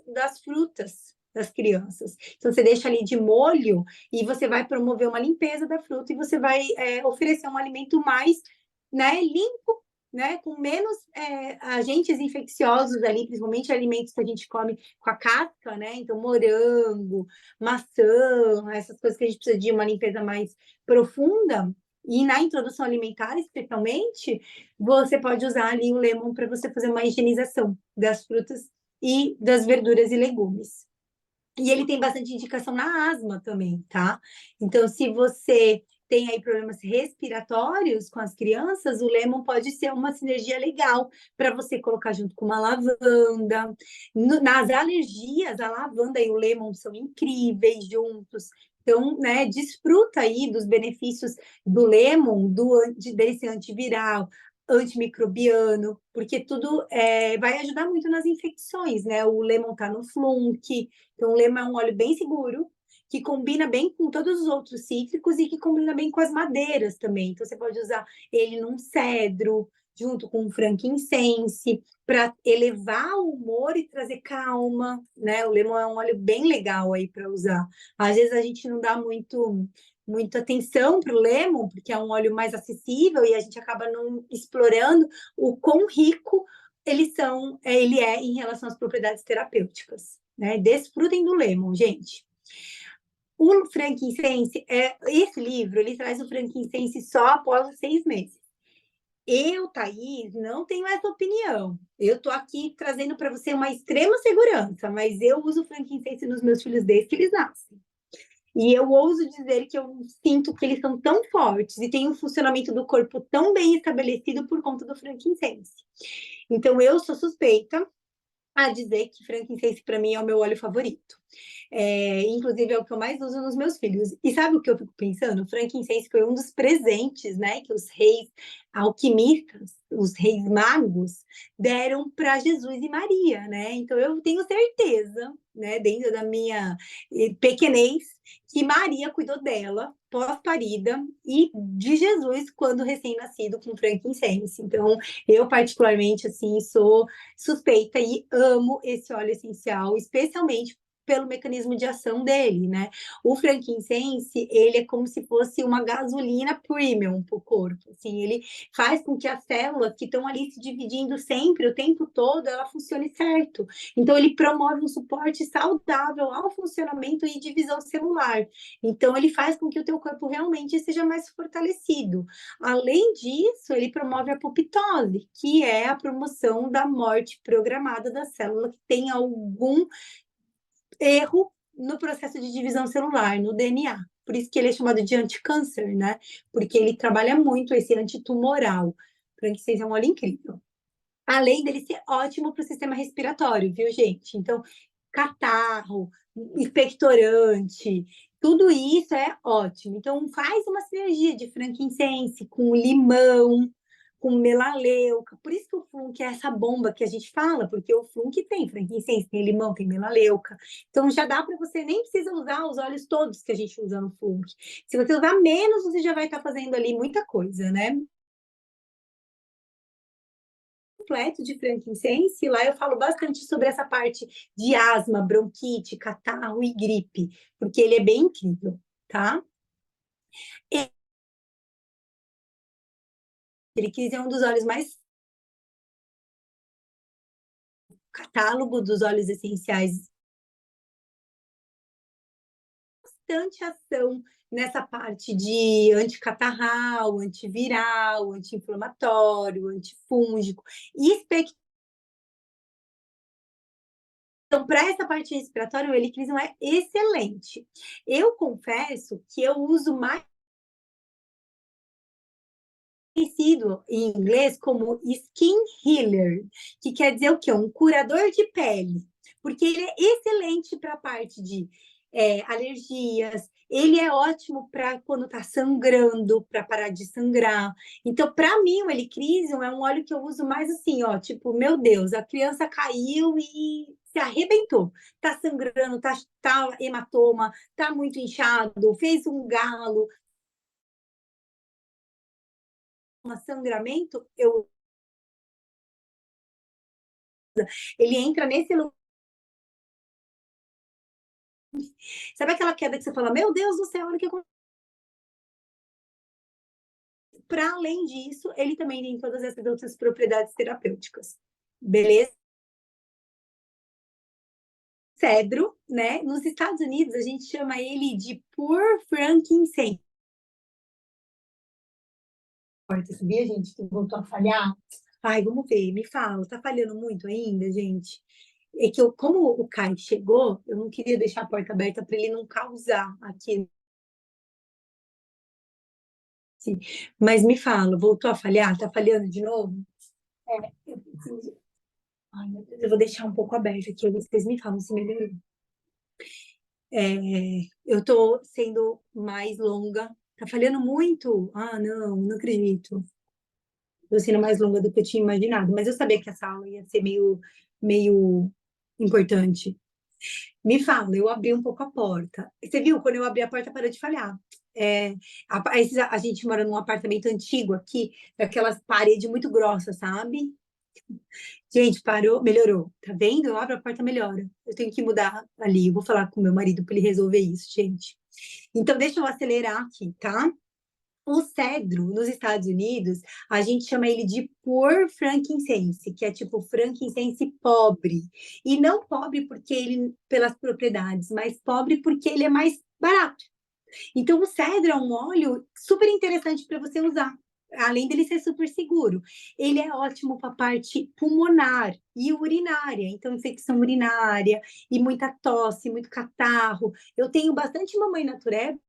das frutas das crianças. Então, você deixa ali de molho e você vai promover uma limpeza da fruta e você vai oferecer um alimento mais, né, limpo, né, com menos agentes infecciosos ali, principalmente alimentos que a gente come com a casca, né? Então, morango, maçã, essas coisas que a gente precisa de uma limpeza mais profunda. E na introdução alimentar, especialmente, você pode usar ali o lemon para você fazer uma higienização das frutas e das verduras e legumes. E ele tem bastante indicação na asma também, tá? Então, se você tem aí problemas respiratórios com as crianças, o lemon pode ser uma sinergia legal para você colocar junto com uma lavanda. Nas alergias, a lavanda e o lemon são incríveis juntos. Então, né, desfruta aí dos benefícios do lemon, desse antiviral, antimicrobiano, porque tudo vai ajudar muito nas infecções, né? O lemon tá no flunque, então o lemon é um óleo bem seguro, que combina bem com todos os outros cítricos e que combina bem com as madeiras também. Então você pode usar ele num cedro, junto com um frankincense, para elevar o humor e trazer calma, né? O lemon é um óleo bem legal aí para usar. Às vezes a gente não dá muita atenção para o lemon, porque é um óleo mais acessível e a gente acaba não explorando o quão rico ele é em relação às propriedades terapêuticas, né? Desfrutem do lemon, gente. O frankincense, esse livro, ele traz o frankincense só após os 6 meses. Eu, Thaís, não tenho essa opinião. Eu estou aqui trazendo para você uma extrema segurança, mas eu uso frankincense nos meus filhos desde que eles nascem. E eu ouso dizer que eu sinto que eles são tão fortes e têm um funcionamento do corpo tão bem estabelecido por conta do frankincense. Então, eu sou suspeita a dizer que frankincense para mim é o meu óleo favorito. Inclusive, é o que eu mais uso nos meus filhos. E sabe o que eu fico pensando? O frankincense foi um dos presentes, né, que os reis alquimistas, os reis magos, deram para Jesus e Maria, né? Então, eu tenho certeza, né, dentro da minha pequenez, que Maria cuidou dela pós-parida e de Jesus quando recém-nascido com frankincense. Então, eu particularmente assim sou suspeita e amo esse óleo essencial, especialmente pelo mecanismo de ação dele, né? O frankincense, ele é como se fosse uma gasolina premium para o corpo, assim, ele faz com que as células que estão ali se dividindo sempre, o tempo todo, ela funcione certo. Então, ele promove um suporte saudável ao funcionamento e divisão celular. Então, ele faz com que o teu corpo realmente seja mais fortalecido. Além disso, ele promove a apoptose, que é a promoção da morte programada da célula que tem algum erro no processo de divisão celular, no DNA. Por isso que ele é chamado de anticâncer, né? Porque ele trabalha muito esse antitumoral. Frankincense é um óleo incrível. Além dele ser ótimo para o sistema respiratório, viu, gente? Então, catarro, expectorante, tudo isso é ótimo. Então, faz uma sinergia de frankincense com limão, com melaleuca. Por isso que o flunk é essa bomba que a gente fala, porque o flunk tem frankincense, tem limão, tem melaleuca. Então, já dá para você, nem precisa usar os óleos todos que a gente usa no flunk. Se você usar menos, você já vai estar fazendo ali muita coisa, né? Completo de frankincense, lá eu falo bastante sobre essa parte de asma, bronquite, catarro e gripe, porque ele é bem incrível, tá? Ele quis é um dos óleos mais catálogo dos óleos essenciais, bastante ação nessa parte de anticatarral, antiviral, anti-inflamatório, antifúngico e então, para essa parte respiratória, o Helichrysum é excelente. Eu confesso que eu uso mais conhecido em inglês como skin healer, que quer dizer o quê? Um curador de pele, porque ele é excelente para a parte de alergias, ele é ótimo para quando está sangrando, para parar de sangrar. Então, para mim, o Helichrysum é um óleo que eu uso mais assim, ó, tipo, meu Deus, a criança caiu e se arrebentou. Tá sangrando, tá hematoma, tá muito inchado, fez um galo, um sangramento, ele entra nesse lugar. Sabe aquela queda que você fala, meu Deus do céu, olha o que aconteceu. Para além disso, ele também tem todas essas outras propriedades terapêuticas. Beleza? Cedro, né? Nos Estados Unidos, a gente chama ele de pure frankincense. Sabia, gente, que voltou a falhar? Ai, vamos ver, me fala, tá falhando muito ainda, gente? É que como o Kai chegou, eu não queria deixar a porta aberta para ele não causar aqui. Sim. Mas me fala, voltou a falhar? Tá falhando de novo? Eu preciso. Ai, meu Deus, eu vou deixar um pouco aberto aqui, vocês me falam se melhorou. Eu tô sendo mais longa. Tá falhando muito? Ah, não, não acredito. Tô sendo mais longa do que eu tinha imaginado, mas eu sabia que essa aula ia ser meio importante. Me fala, eu abri um pouco a porta. Você viu, quando eu abri a porta, parou de falhar. A gente mora num apartamento antigo aqui, daquelas paredes muito grossas, sabe? Gente, parou, melhorou. Tá vendo? Eu abro a porta, melhora. Eu tenho que mudar ali. Eu vou falar com meu marido para ele resolver isso, gente. Então, deixa eu acelerar aqui, tá? O cedro, nos Estados Unidos, a gente chama ele de poor frankincense, que é tipo frankincense pobre. E não pobre porque ele, pelas propriedades, mas pobre porque ele é mais barato. Então, o cedro é um óleo super interessante para você usar. além dele ser super seguro, ele é ótimo para a parte pulmonar e urinária, então infecção urinária e muita tosse, muito catarro. Eu tenho bastante mamãe natureba.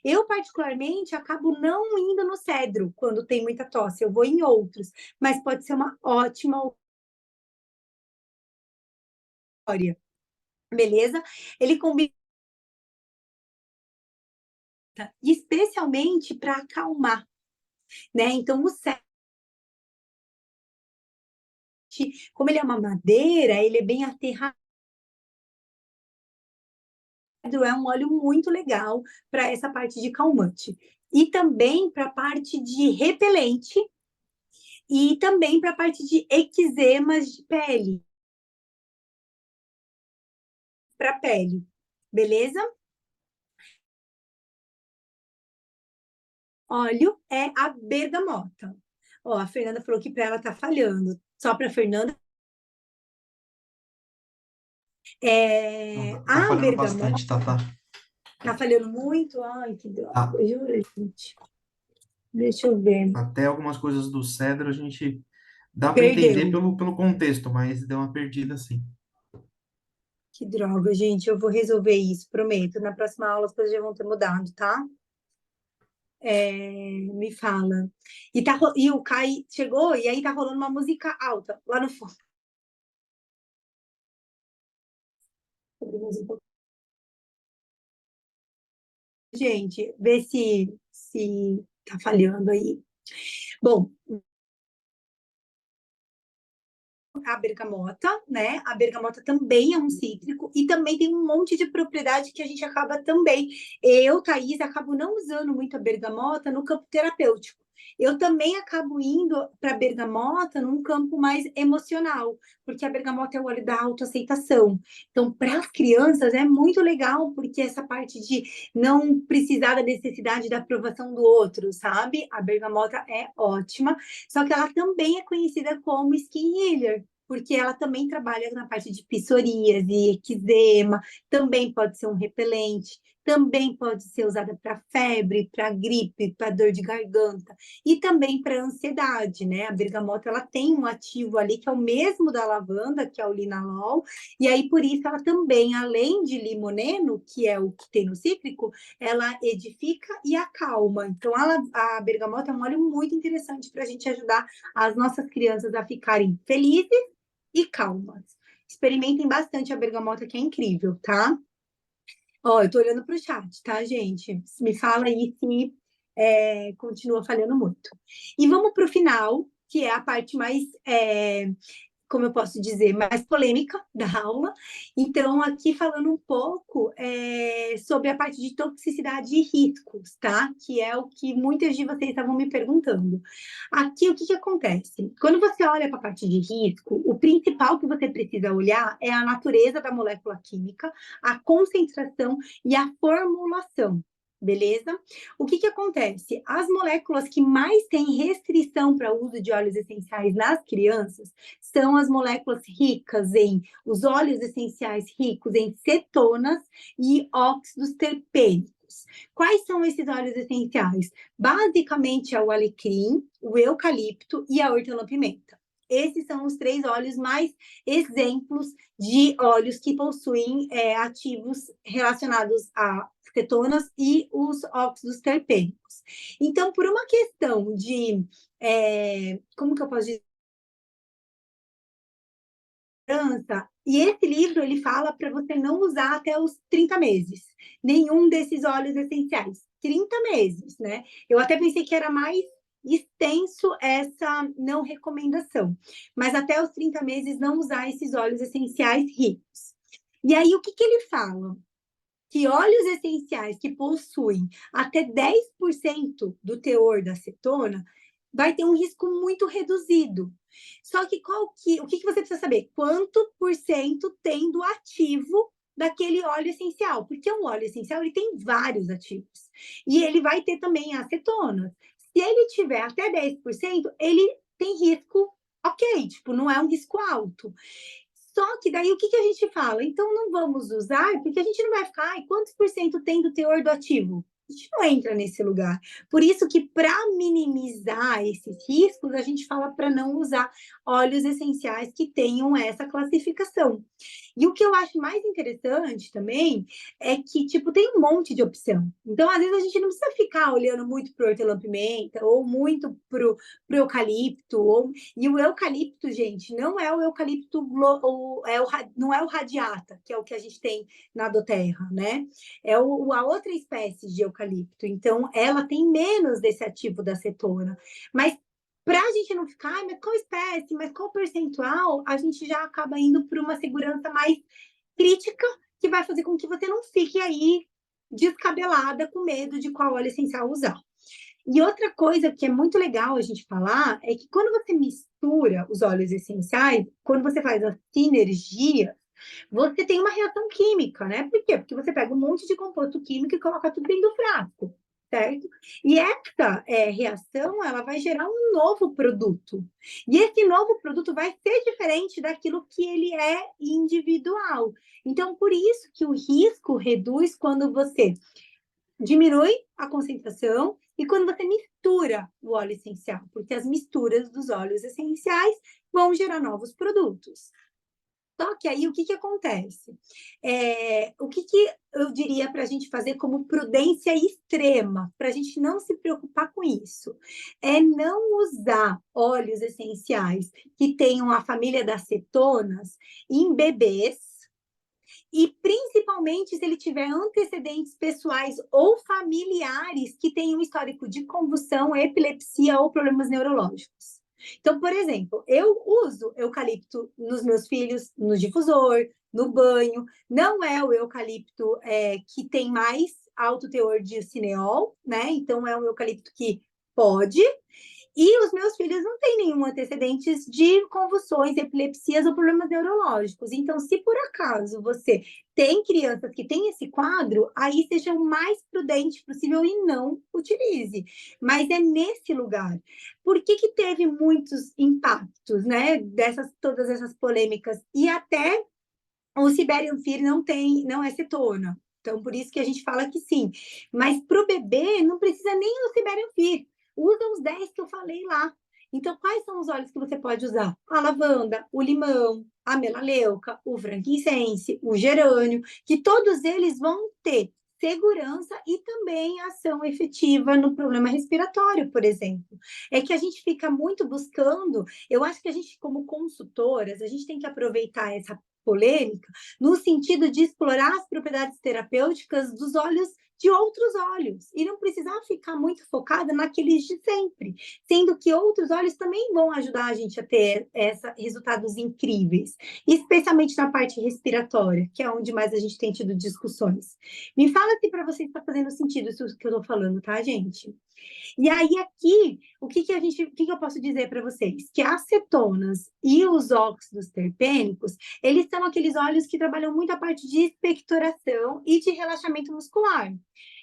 Eu, particularmente, acabo não indo no cedro quando tem muita tosse, eu vou em outros, mas pode ser uma ótima história, beleza? Ele combina especialmente para acalmar, né? Então, o cedro, como ele é uma madeira, ele é bem aterrado, é um óleo muito legal para essa parte de calmante. E também para a parte de repelente e também para a parte de eczemas de pele, para pele, beleza? Óleo é a bergamota. Ó, a Fernanda falou que para ela tá falhando. Só para Fernanda.
Não, tá
A
falhando
bergamota
bastante, tá?
tá falhando muito. Ai, que
Tá.
droga, juro, gente. Deixa eu ver.
Até algumas coisas do cedro a gente dá para entender
Perdeu.
pelo contexto, mas deu uma perdida assim.
Que droga, gente. Eu vou resolver isso, prometo. Na próxima aula as coisas já vão ter mudado, tá? Me fala. E o Kai chegou e aí tá rolando uma música alta lá no fundo. Gente, vê se tá falhando aí. Bom, a bergamota, né? A bergamota também é um cítrico e também tem um monte de propriedade que a gente acaba também. Eu, Thaís, acabo não usando muito a bergamota no campo terapêutico. Eu também acabo indo para a bergamota num campo mais emocional, porque a bergamota é o óleo da autoaceitação. Então, para as crianças é muito legal, porque essa parte de não precisar da necessidade da aprovação do outro, sabe? A bergamota é ótima, só que ela também é conhecida como skin healer, porque ela também trabalha na parte de psoríase, eczema, também pode ser um repelente, também pode ser usada para febre, para gripe, para dor de garganta e também para ansiedade, né? A bergamota ela tem um ativo ali que é o mesmo da lavanda, que é o linalol, e aí por isso ela também, além de limoneno, que é o que tem no cítrico, ela edifica e acalma. Então a bergamota é um óleo muito interessante para a gente ajudar as nossas crianças a ficarem felizes e calmas. Experimentem bastante a bergamota, que é incrível, tá? Ó, eu tô olhando pro chat, tá, gente? Me fala aí se continua falhando muito. E vamos pro final, que é a parte mais como eu posso dizer, mais polêmica da aula. Então, aqui falando um pouco sobre a parte de toxicidade e riscos, tá? Que é o que muitas de vocês estavam me perguntando. Aqui, o que que acontece? Quando você olha para a parte de risco, o principal que você precisa olhar é a natureza da molécula química, a concentração e a formulação. Beleza? O que que acontece? As moléculas que mais têm restrição para o uso de óleos essenciais nas crianças são as moléculas ricas em os óleos essenciais ricos em cetonas e óxidos terpênicos. Quais são esses óleos essenciais? Basicamente é o alecrim, o eucalipto e a hortelã-pimenta. Esses são os três óleos mais exemplos de óleos que possuem ativos relacionados a cetonas e os óxidos terpênicos. Então, por uma questão de, como que eu posso dizer? E esse livro ele fala para você não usar até os 30 meses nenhum desses óleos essenciais. 30 meses, né? Eu até pensei que era mais extenso essa não recomendação, mas até os 30 meses não usar esses óleos essenciais ricos. E aí, o que, que ele fala? Que óleos essenciais que possuem até 10% do teor da acetona vai ter um risco muito reduzido. Só que o que você precisa saber? Quanto por cento tem do ativo daquele óleo essencial? Porque o óleo essencial ele tem vários ativos. E ele vai ter também a acetona. Se ele tiver até 10%, ele tem risco ok, tipo, não é um risco alto. Só que daí o que, que a gente fala? Então não vamos usar, porque a gente não vai ficar, ai, quantos por cento tem do teor do ativo? A gente não entra nesse lugar. Por isso que, para minimizar esses riscos, a gente fala para não usar óleos essenciais que tenham essa classificação. E o que eu acho mais interessante também é que, tipo, tem um monte de opção. Então, às vezes, a gente não precisa ficar olhando muito para o hortelã-pimenta ou muito para o eucalipto. E o eucalipto, gente, não é o eucalipto, não é o radiata, que é o que a gente tem na doterra, né? É a outra espécie de eucalipto. Então, ela tem menos desse ativo da acetona. Mas para a gente não ficar, mas qual espécie, mas qual percentual, a gente já acaba indo para uma segurança mais crítica, que vai fazer com que você não fique aí descabelada com medo de qual óleo essencial usar. E outra coisa que é muito legal a gente falar é que quando você mistura os óleos essenciais, quando você faz a sinergia, você tem uma reação química, né? Por quê? Porque você pega um monte de composto químico e coloca tudo dentro do frasco, certo? E essa reação, ela vai gerar um novo produto. E esse novo produto vai ser diferente daquilo que ele é individual. Então, por isso que o risco reduz quando você diminui a concentração e quando você mistura o óleo essencial, porque as misturas dos óleos essenciais vão gerar novos produtos. Só que aí o que acontece? O que eu diria para a gente fazer como prudência extrema, para a gente não se preocupar com isso? É não usar óleos essenciais que tenham a família das cetonas em bebês, e principalmente se ele tiver antecedentes pessoais ou familiares que tenham um histórico de convulsão, epilepsia ou problemas neurológicos. Então, por exemplo, eu uso eucalipto nos meus filhos, no difusor, no banho. Não é o eucalipto que tem mais alto teor de cineol, né? Então, é um eucalipto que pode. E os meus filhos não têm nenhum antecedentes de convulsões, epilepsias ou problemas neurológicos. Então, se por acaso você tem crianças que têm esse quadro, aí seja o mais prudente possível e não utilize. Mas é nesse lugar. Por que teve muitos impactos, né? Todas essas polêmicas. E até o Siberian Fir não é cetona. Então, por isso que a gente fala que sim. Mas para o bebê, não precisa nem o Siberian Fir. Usa os 10 que eu falei lá. Então, quais são os óleos que você pode usar? A lavanda, o limão, a melaleuca, o frankincense, o gerânio, que todos eles vão ter segurança e também ação efetiva no problema respiratório, por exemplo. É que a gente fica muito buscando, eu acho que a gente, como consultoras, a gente tem que aproveitar essa polêmica no sentido de explorar as propriedades terapêuticas dos óleos de outros óleos e não precisar ficar muito focada naqueles de sempre, sendo que outros óleos também vão ajudar a gente a ter resultados incríveis, especialmente na parte respiratória, que é onde mais a gente tem tido discussões. Me fala se para vocês está fazendo sentido isso que eu estou falando, tá, gente? E aí, aqui, o que eu posso dizer para vocês? Que as cetonas e os óxidos terpênicos, eles são aqueles óleos que trabalham muito a parte de expectoração e de relaxamento muscular.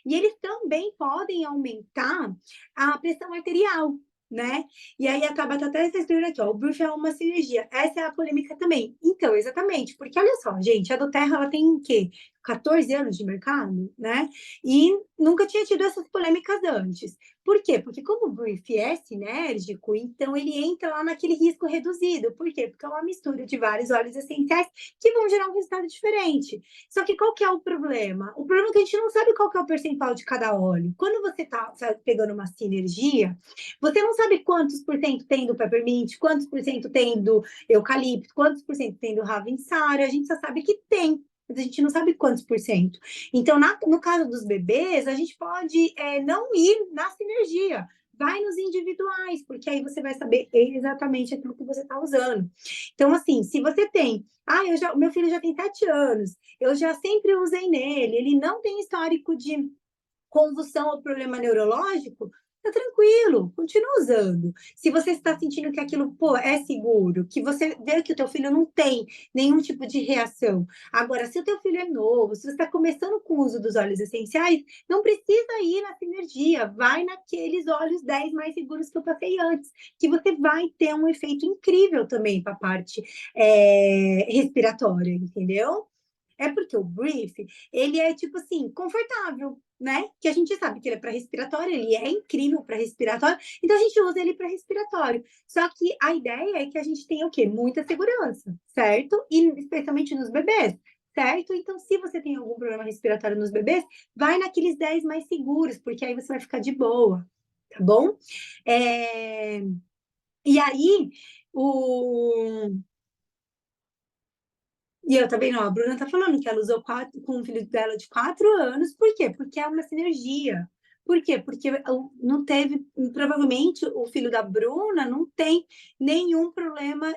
E eles também podem aumentar a pressão arterial, né? E aí a Tabata até está escrevendo aqui, ó, o Bruff é uma cirurgia. Essa é a polêmica também. Então, exatamente, porque olha só, gente, a Doterra, ela tem o quê? 14 anos de mercado, né? E nunca tinha tido essas polêmicas antes. Por quê? Porque como o Brief é sinérgico, então ele entra lá naquele risco reduzido. Por quê? Porque é uma mistura de vários óleos essenciais que vão gerar um resultado diferente. Só que qual que é o problema? O problema é que a gente não sabe qual que é o percentual de cada óleo. Quando você está pegando uma sinergia, você não sabe quantos por cento tem do peppermint, quantos por cento tem do eucalipto, quantos por cento tem do ravensara, a gente só sabe que tem, mas a gente não sabe quantos por cento. Então, no caso dos bebês, a gente pode não ir na sinergia, vai nos individuais, porque aí você vai saber exatamente aquilo que você está usando. Então, assim, se você tem, meu filho já tem 7 anos, eu já sempre usei nele, ele não tem histórico de convulsão ou problema neurológico, tá tranquilo, continua usando. Se você está sentindo que aquilo, pô, é seguro, que você vê que o teu filho não tem nenhum tipo de reação. Agora, se o teu filho é novo, se você está começando com o uso dos óleos essenciais, não precisa ir na sinergia, vai naqueles óleos 10 mais seguros que eu passei antes, que você vai ter um efeito incrível também para a parte respiratória, entendeu? É porque o brief, ele é tipo assim, confortável, né? Que a gente sabe que ele é para respiratório, ele é incrível para respiratório, então a gente usa ele para respiratório. Só que a ideia é que a gente tenha o quê? Muita segurança, certo? E especialmente nos bebês, certo? Então, se você tem algum problema respiratório nos bebês, vai naqueles 10 mais seguros, porque aí você vai ficar de boa, tá bom? É... E aí, o e eu também não, a Bruna tá falando que ela usou com o filho dela de 4 anos, por quê? Porque é uma sinergia. Por quê? Porque não teve, provavelmente o filho da Bruna não tem nenhum problema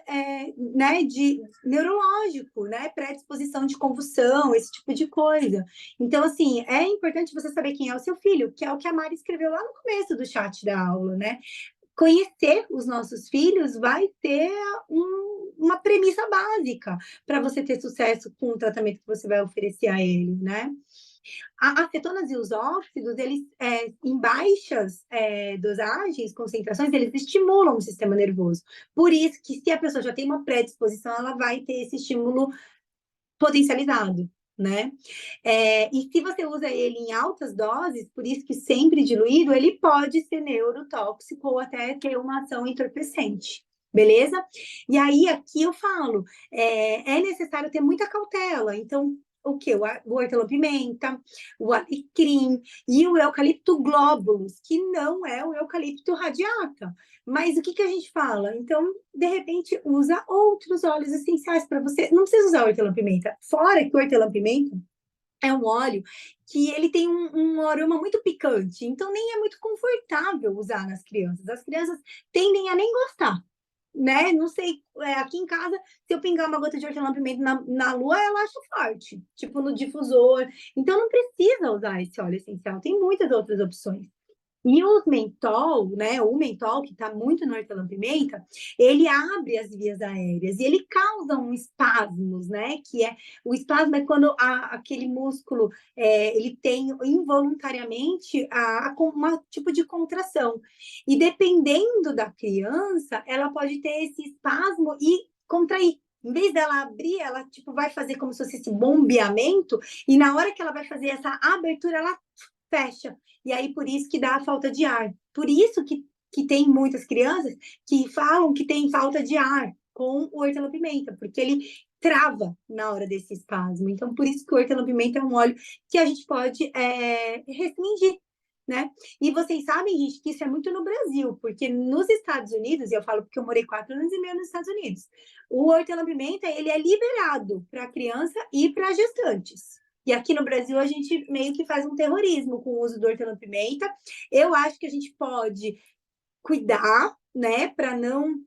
né, de neurológico, né? Predisposição de convulsão, esse tipo de coisa. Então, assim, é importante você saber quem é o seu filho, que é o que a Mari escreveu lá no começo do chat da aula, né? Conhecer os nossos filhos vai ter uma premissa básica para você ter sucesso com o tratamento que você vai oferecer a ele, né? As cetonas e os óxidos, eles, em baixas dosagens, concentrações, eles estimulam o sistema nervoso. Por isso que se a pessoa já tem uma predisposição, ela vai ter esse estímulo potencializado, né? E se você usa ele em altas doses, por isso que sempre diluído, ele pode ser neurotóxico ou até ter uma ação entorpecente. Beleza? E aí, aqui eu falo, é necessário ter muita cautela. Então, o que? O hortelã-pimenta, o alecrim e o eucalipto glóbulos, que não é o eucalipto radiata. Mas o que, que a gente fala? Então, de repente, usa outros óleos essenciais para você. Não precisa usar hortelã-pimenta. Fora que o hortelã-pimenta é um óleo que ele tem um aroma muito picante, então nem é muito confortável usar nas crianças. As crianças tendem a nem gostar, né? Não sei, aqui em casa, se eu pingar uma gota de hortelã-pimenta na lua, ela acha forte, tipo no difusor. Então não precisa usar esse óleo essencial, tem muitas outras opções. E os mentol, né, o mentol, que está muito no hortelã-pimenta, ele abre as vias aéreas e ele causa um espasmos, né? Que é o espasmo é quando aquele músculo ele tem involuntariamente um tipo de contração. E dependendo da criança, ela pode ter esse espasmo e contrair. Em vez dela abrir, ela tipo vai fazer como se fosse esse bombeamento, e na hora que ela vai fazer essa abertura, ela fecha. E aí, por isso que dá a falta de ar. Por isso que tem muitas crianças que falam que tem falta de ar com o hortelã-pimenta, porque ele trava na hora desse espasmo. Então, por isso que o hortelã-pimenta é um óleo que a gente pode restringir, né? E vocês sabem, gente, que isso é muito no Brasil, porque nos Estados Unidos, e eu falo porque eu morei 4 anos e meio nos Estados Unidos, o hortelã-pimenta, ele é liberado para criança e para gestantes. E aqui no Brasil a gente meio que faz um terrorismo com o uso do hortelã-pimenta. Eu acho que a gente pode cuidar, né, para não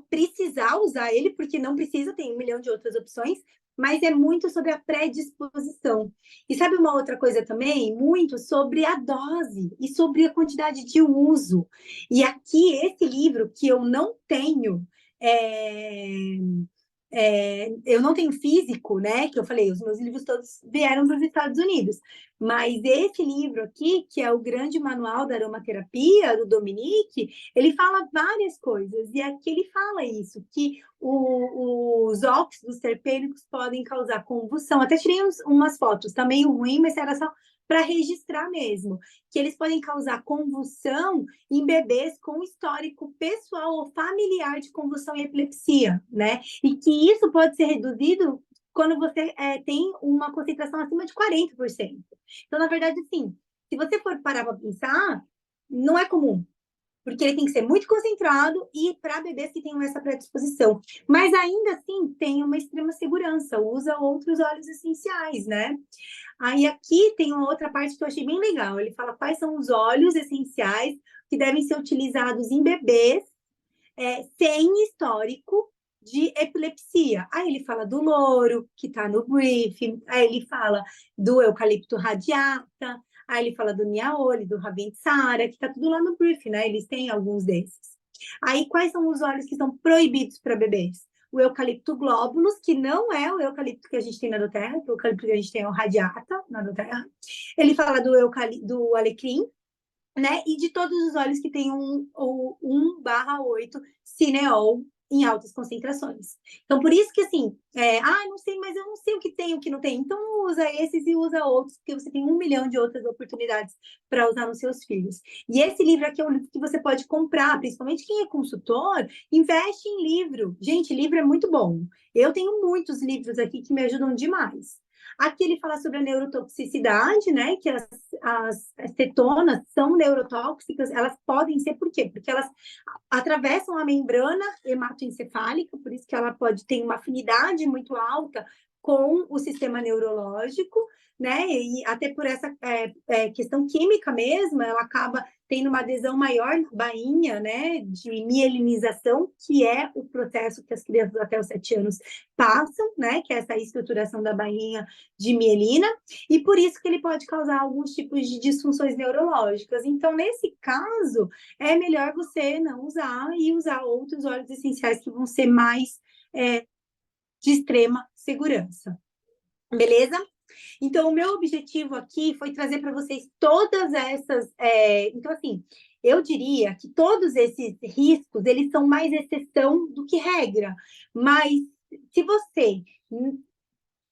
precisar usar ele, porque não precisa, tem 1 milhão de outras opções, mas é muito sobre a predisposição. E sabe uma outra coisa também? Muito sobre a dose e sobre a quantidade de uso. E aqui, esse livro que eu não tenho, é, eu não tenho físico, né? Que eu falei, os meus livros todos vieram dos Estados Unidos. Mas esse livro aqui, que é o Grande Manual da Aromaterapia, do Dominique, ele fala várias coisas. E aqui ele fala isso, que os óxidos terpênicos podem causar convulsão. Até tirei umas fotos, tá meio ruim, mas era só para registrar mesmo, que eles podem causar convulsão em bebês com histórico pessoal ou familiar de convulsão e epilepsia, né? E que isso pode ser reduzido quando você tem uma concentração acima de 40%. Então, na verdade, sim, se você for parar para pensar, não é comum, porque ele tem que ser muito concentrado e para bebês que tenham essa predisposição. Mas ainda assim tem uma extrema segurança, usa outros óleos essenciais, né? Aí aqui tem uma outra parte que eu achei bem legal. Ele fala quais são os óleos essenciais que devem ser utilizados em bebês sem histórico de epilepsia. Aí ele fala do louro, que está no briefing, aí ele fala do eucalipto radiata, aí ele fala do niaole, do ravensara, que está tudo lá no briefing, né? Eles têm alguns desses. Aí, quais são os óleos que são proibidos para bebês? O eucalipto glóbulos, que não é o eucalipto que a gente tem na doTERRA, que o eucalipto que a gente tem é o radiata na doTERRA. Ele fala do alecrim, né? E de todos os óleos que tem 1/8 cineol, em altas concentrações. Então, por isso que, assim, não sei, mas eu não sei o que tem, o que não tem. Então, usa esses e usa outros, porque você tem 1 milhão de outras oportunidades para usar nos seus filhos. E esse livro aqui é um livro que você pode comprar, principalmente quem é consultor, investe em livro. Gente, livro é muito bom. Eu tenho muitos livros aqui que me ajudam demais. Aqui ele fala sobre a neurotoxicidade, né? Que as cetonas são neurotóxicas, elas podem ser, por quê? Porque elas atravessam a membrana hematoencefálica, por isso que ela pode ter uma afinidade muito alta com o sistema neurológico, né? E até por essa questão química mesmo, ela acaba tendo uma adesão maior na bainha, né? De mielinização, que é o processo que as crianças até os 7 anos passam, né? Que é essa estruturação da bainha de mielina, e por isso que ele pode causar alguns tipos de disfunções neurológicas. Então, nesse caso, é melhor você não usar e usar outros óleos essenciais que vão ser mais de extrema segurança. Beleza? Então, o meu objetivo aqui foi trazer para vocês todas essas. Então, assim, eu diria que todos esses riscos, eles são mais exceção do que regra. Mas se você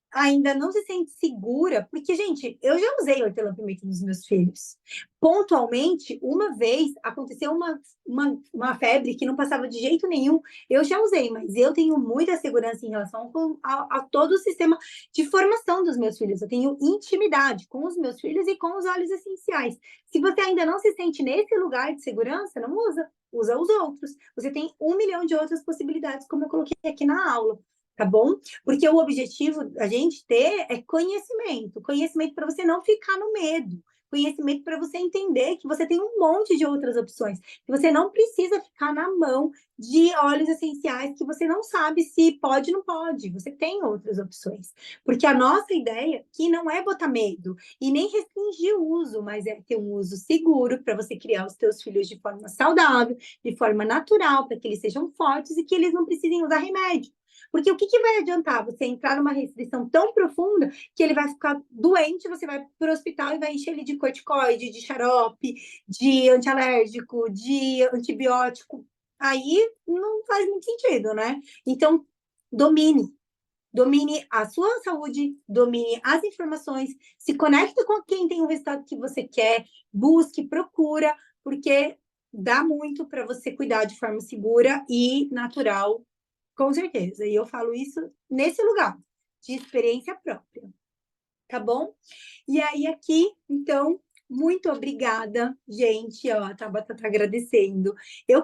ainda não se sente segura, porque, gente, eu já usei hortelã-pimenta nos meus filhos. Pontualmente, uma vez, aconteceu uma febre que não passava de jeito nenhum, eu já usei, mas eu tenho muita segurança em relação a todo o sistema de formação dos meus filhos. Eu tenho intimidade com os meus filhos e com os óleos essenciais. Se você ainda não se sente nesse lugar de segurança, não usa. Usa os outros. Você tem 1 milhão de outras possibilidades, como eu coloquei aqui na aula. Tá bom? Porque o objetivo da gente ter é conhecimento. Conhecimento para você não ficar no medo. Conhecimento para você entender que você tem um monte de outras opções. Que você não precisa ficar na mão de óleos essenciais que você não sabe se pode ou não pode. Você tem outras opções. Porque a nossa ideia aqui não é botar medo e nem restringir o uso, mas é ter um uso seguro para você criar os seus filhos de forma saudável, de forma natural, para que eles sejam fortes e que eles não precisem usar remédio. Porque o que vai adiantar você entrar numa restrição tão profunda que ele vai ficar doente, você vai para o hospital e vai encher ele de corticoide, de xarope, de antialérgico, de antibiótico. Aí não faz muito sentido, né? Então, domine. Domine a sua saúde, domine as informações, se conecte com quem tem o resultado que você quer, busque, procura, porque dá muito para você cuidar de forma segura e natural, com certeza. E eu falo isso nesse lugar, de experiência própria. Tá bom? E aí, aqui, então, muito obrigada, gente. Ó, a Tabata tá agradecendo. Eu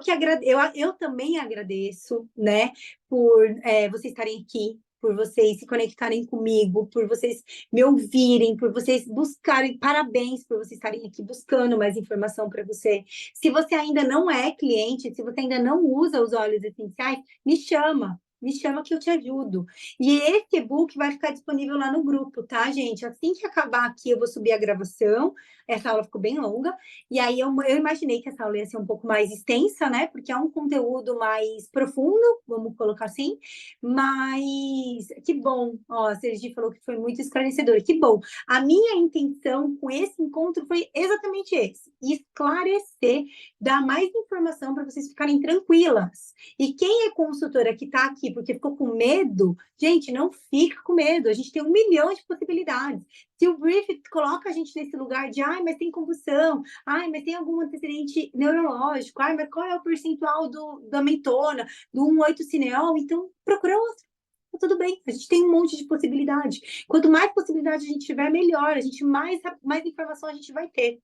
também agradeço, né, por vocês estarem aqui, por vocês se conectarem comigo, por vocês me ouvirem, por vocês buscarem. Parabéns por vocês estarem aqui buscando mais informação para você. Se você ainda não é cliente, se você ainda não usa os óleos essenciais, me chama. Me chama que eu te ajudo. E esse e-book vai ficar disponível lá no grupo, tá, gente? Assim que acabar aqui, eu vou subir a gravação. Essa aula ficou bem longa. E aí eu imaginei que essa aula ia ser um pouco mais extensa, né? Porque é um conteúdo mais profundo, vamos colocar assim. Mas que bom. Ó, a Sergi falou que foi muito esclarecedor. Que bom. A minha intenção com esse encontro foi exatamente esse: esclarecer, dar mais informação para vocês ficarem tranquilas. E quem é consultora que está aqui porque ficou com medo, gente, não fica com medo. A gente tem 1 milhão de possibilidades. Se o brief coloca a gente nesse lugar de, mas tem convulsão, mas tem algum antecedente neurológico, mas qual é o percentual da mentona, do 1,8-cineol, então procura outro. Tá tudo bem, a gente tem um monte de possibilidade. Quanto mais possibilidade a gente tiver, melhor. A gente mais informação a gente vai ter.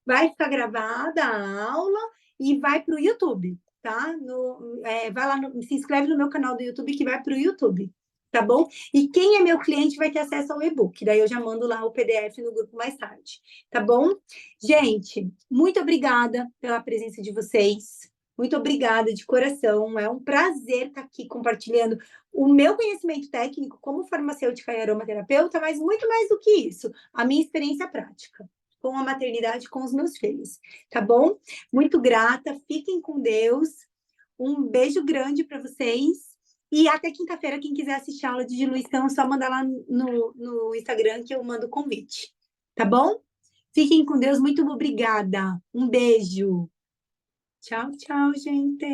Vai ficar gravada a aula e vai para o YouTube, tá? Vai lá, se inscreve no meu canal do YouTube que vai para o YouTube, tá bom? E quem é meu cliente vai ter acesso ao e-book, daí eu já mando lá o PDF no grupo mais tarde, tá bom? Gente, muito obrigada pela presença de vocês. Muito obrigada de coração. É um prazer estar aqui compartilhando o meu conhecimento técnico como farmacêutica e aromaterapeuta, mas muito mais do que isso, a minha experiência prática com a maternidade com os meus filhos, tá bom? Muito grata, fiquem com Deus. Um beijo grande para vocês. E até quinta-feira, quem quiser assistir a aula de diluição, é só mandar lá no Instagram que eu mando o convite, tá bom? Fiquem com Deus, muito obrigada. Um beijo. Tchau, tchau, gente.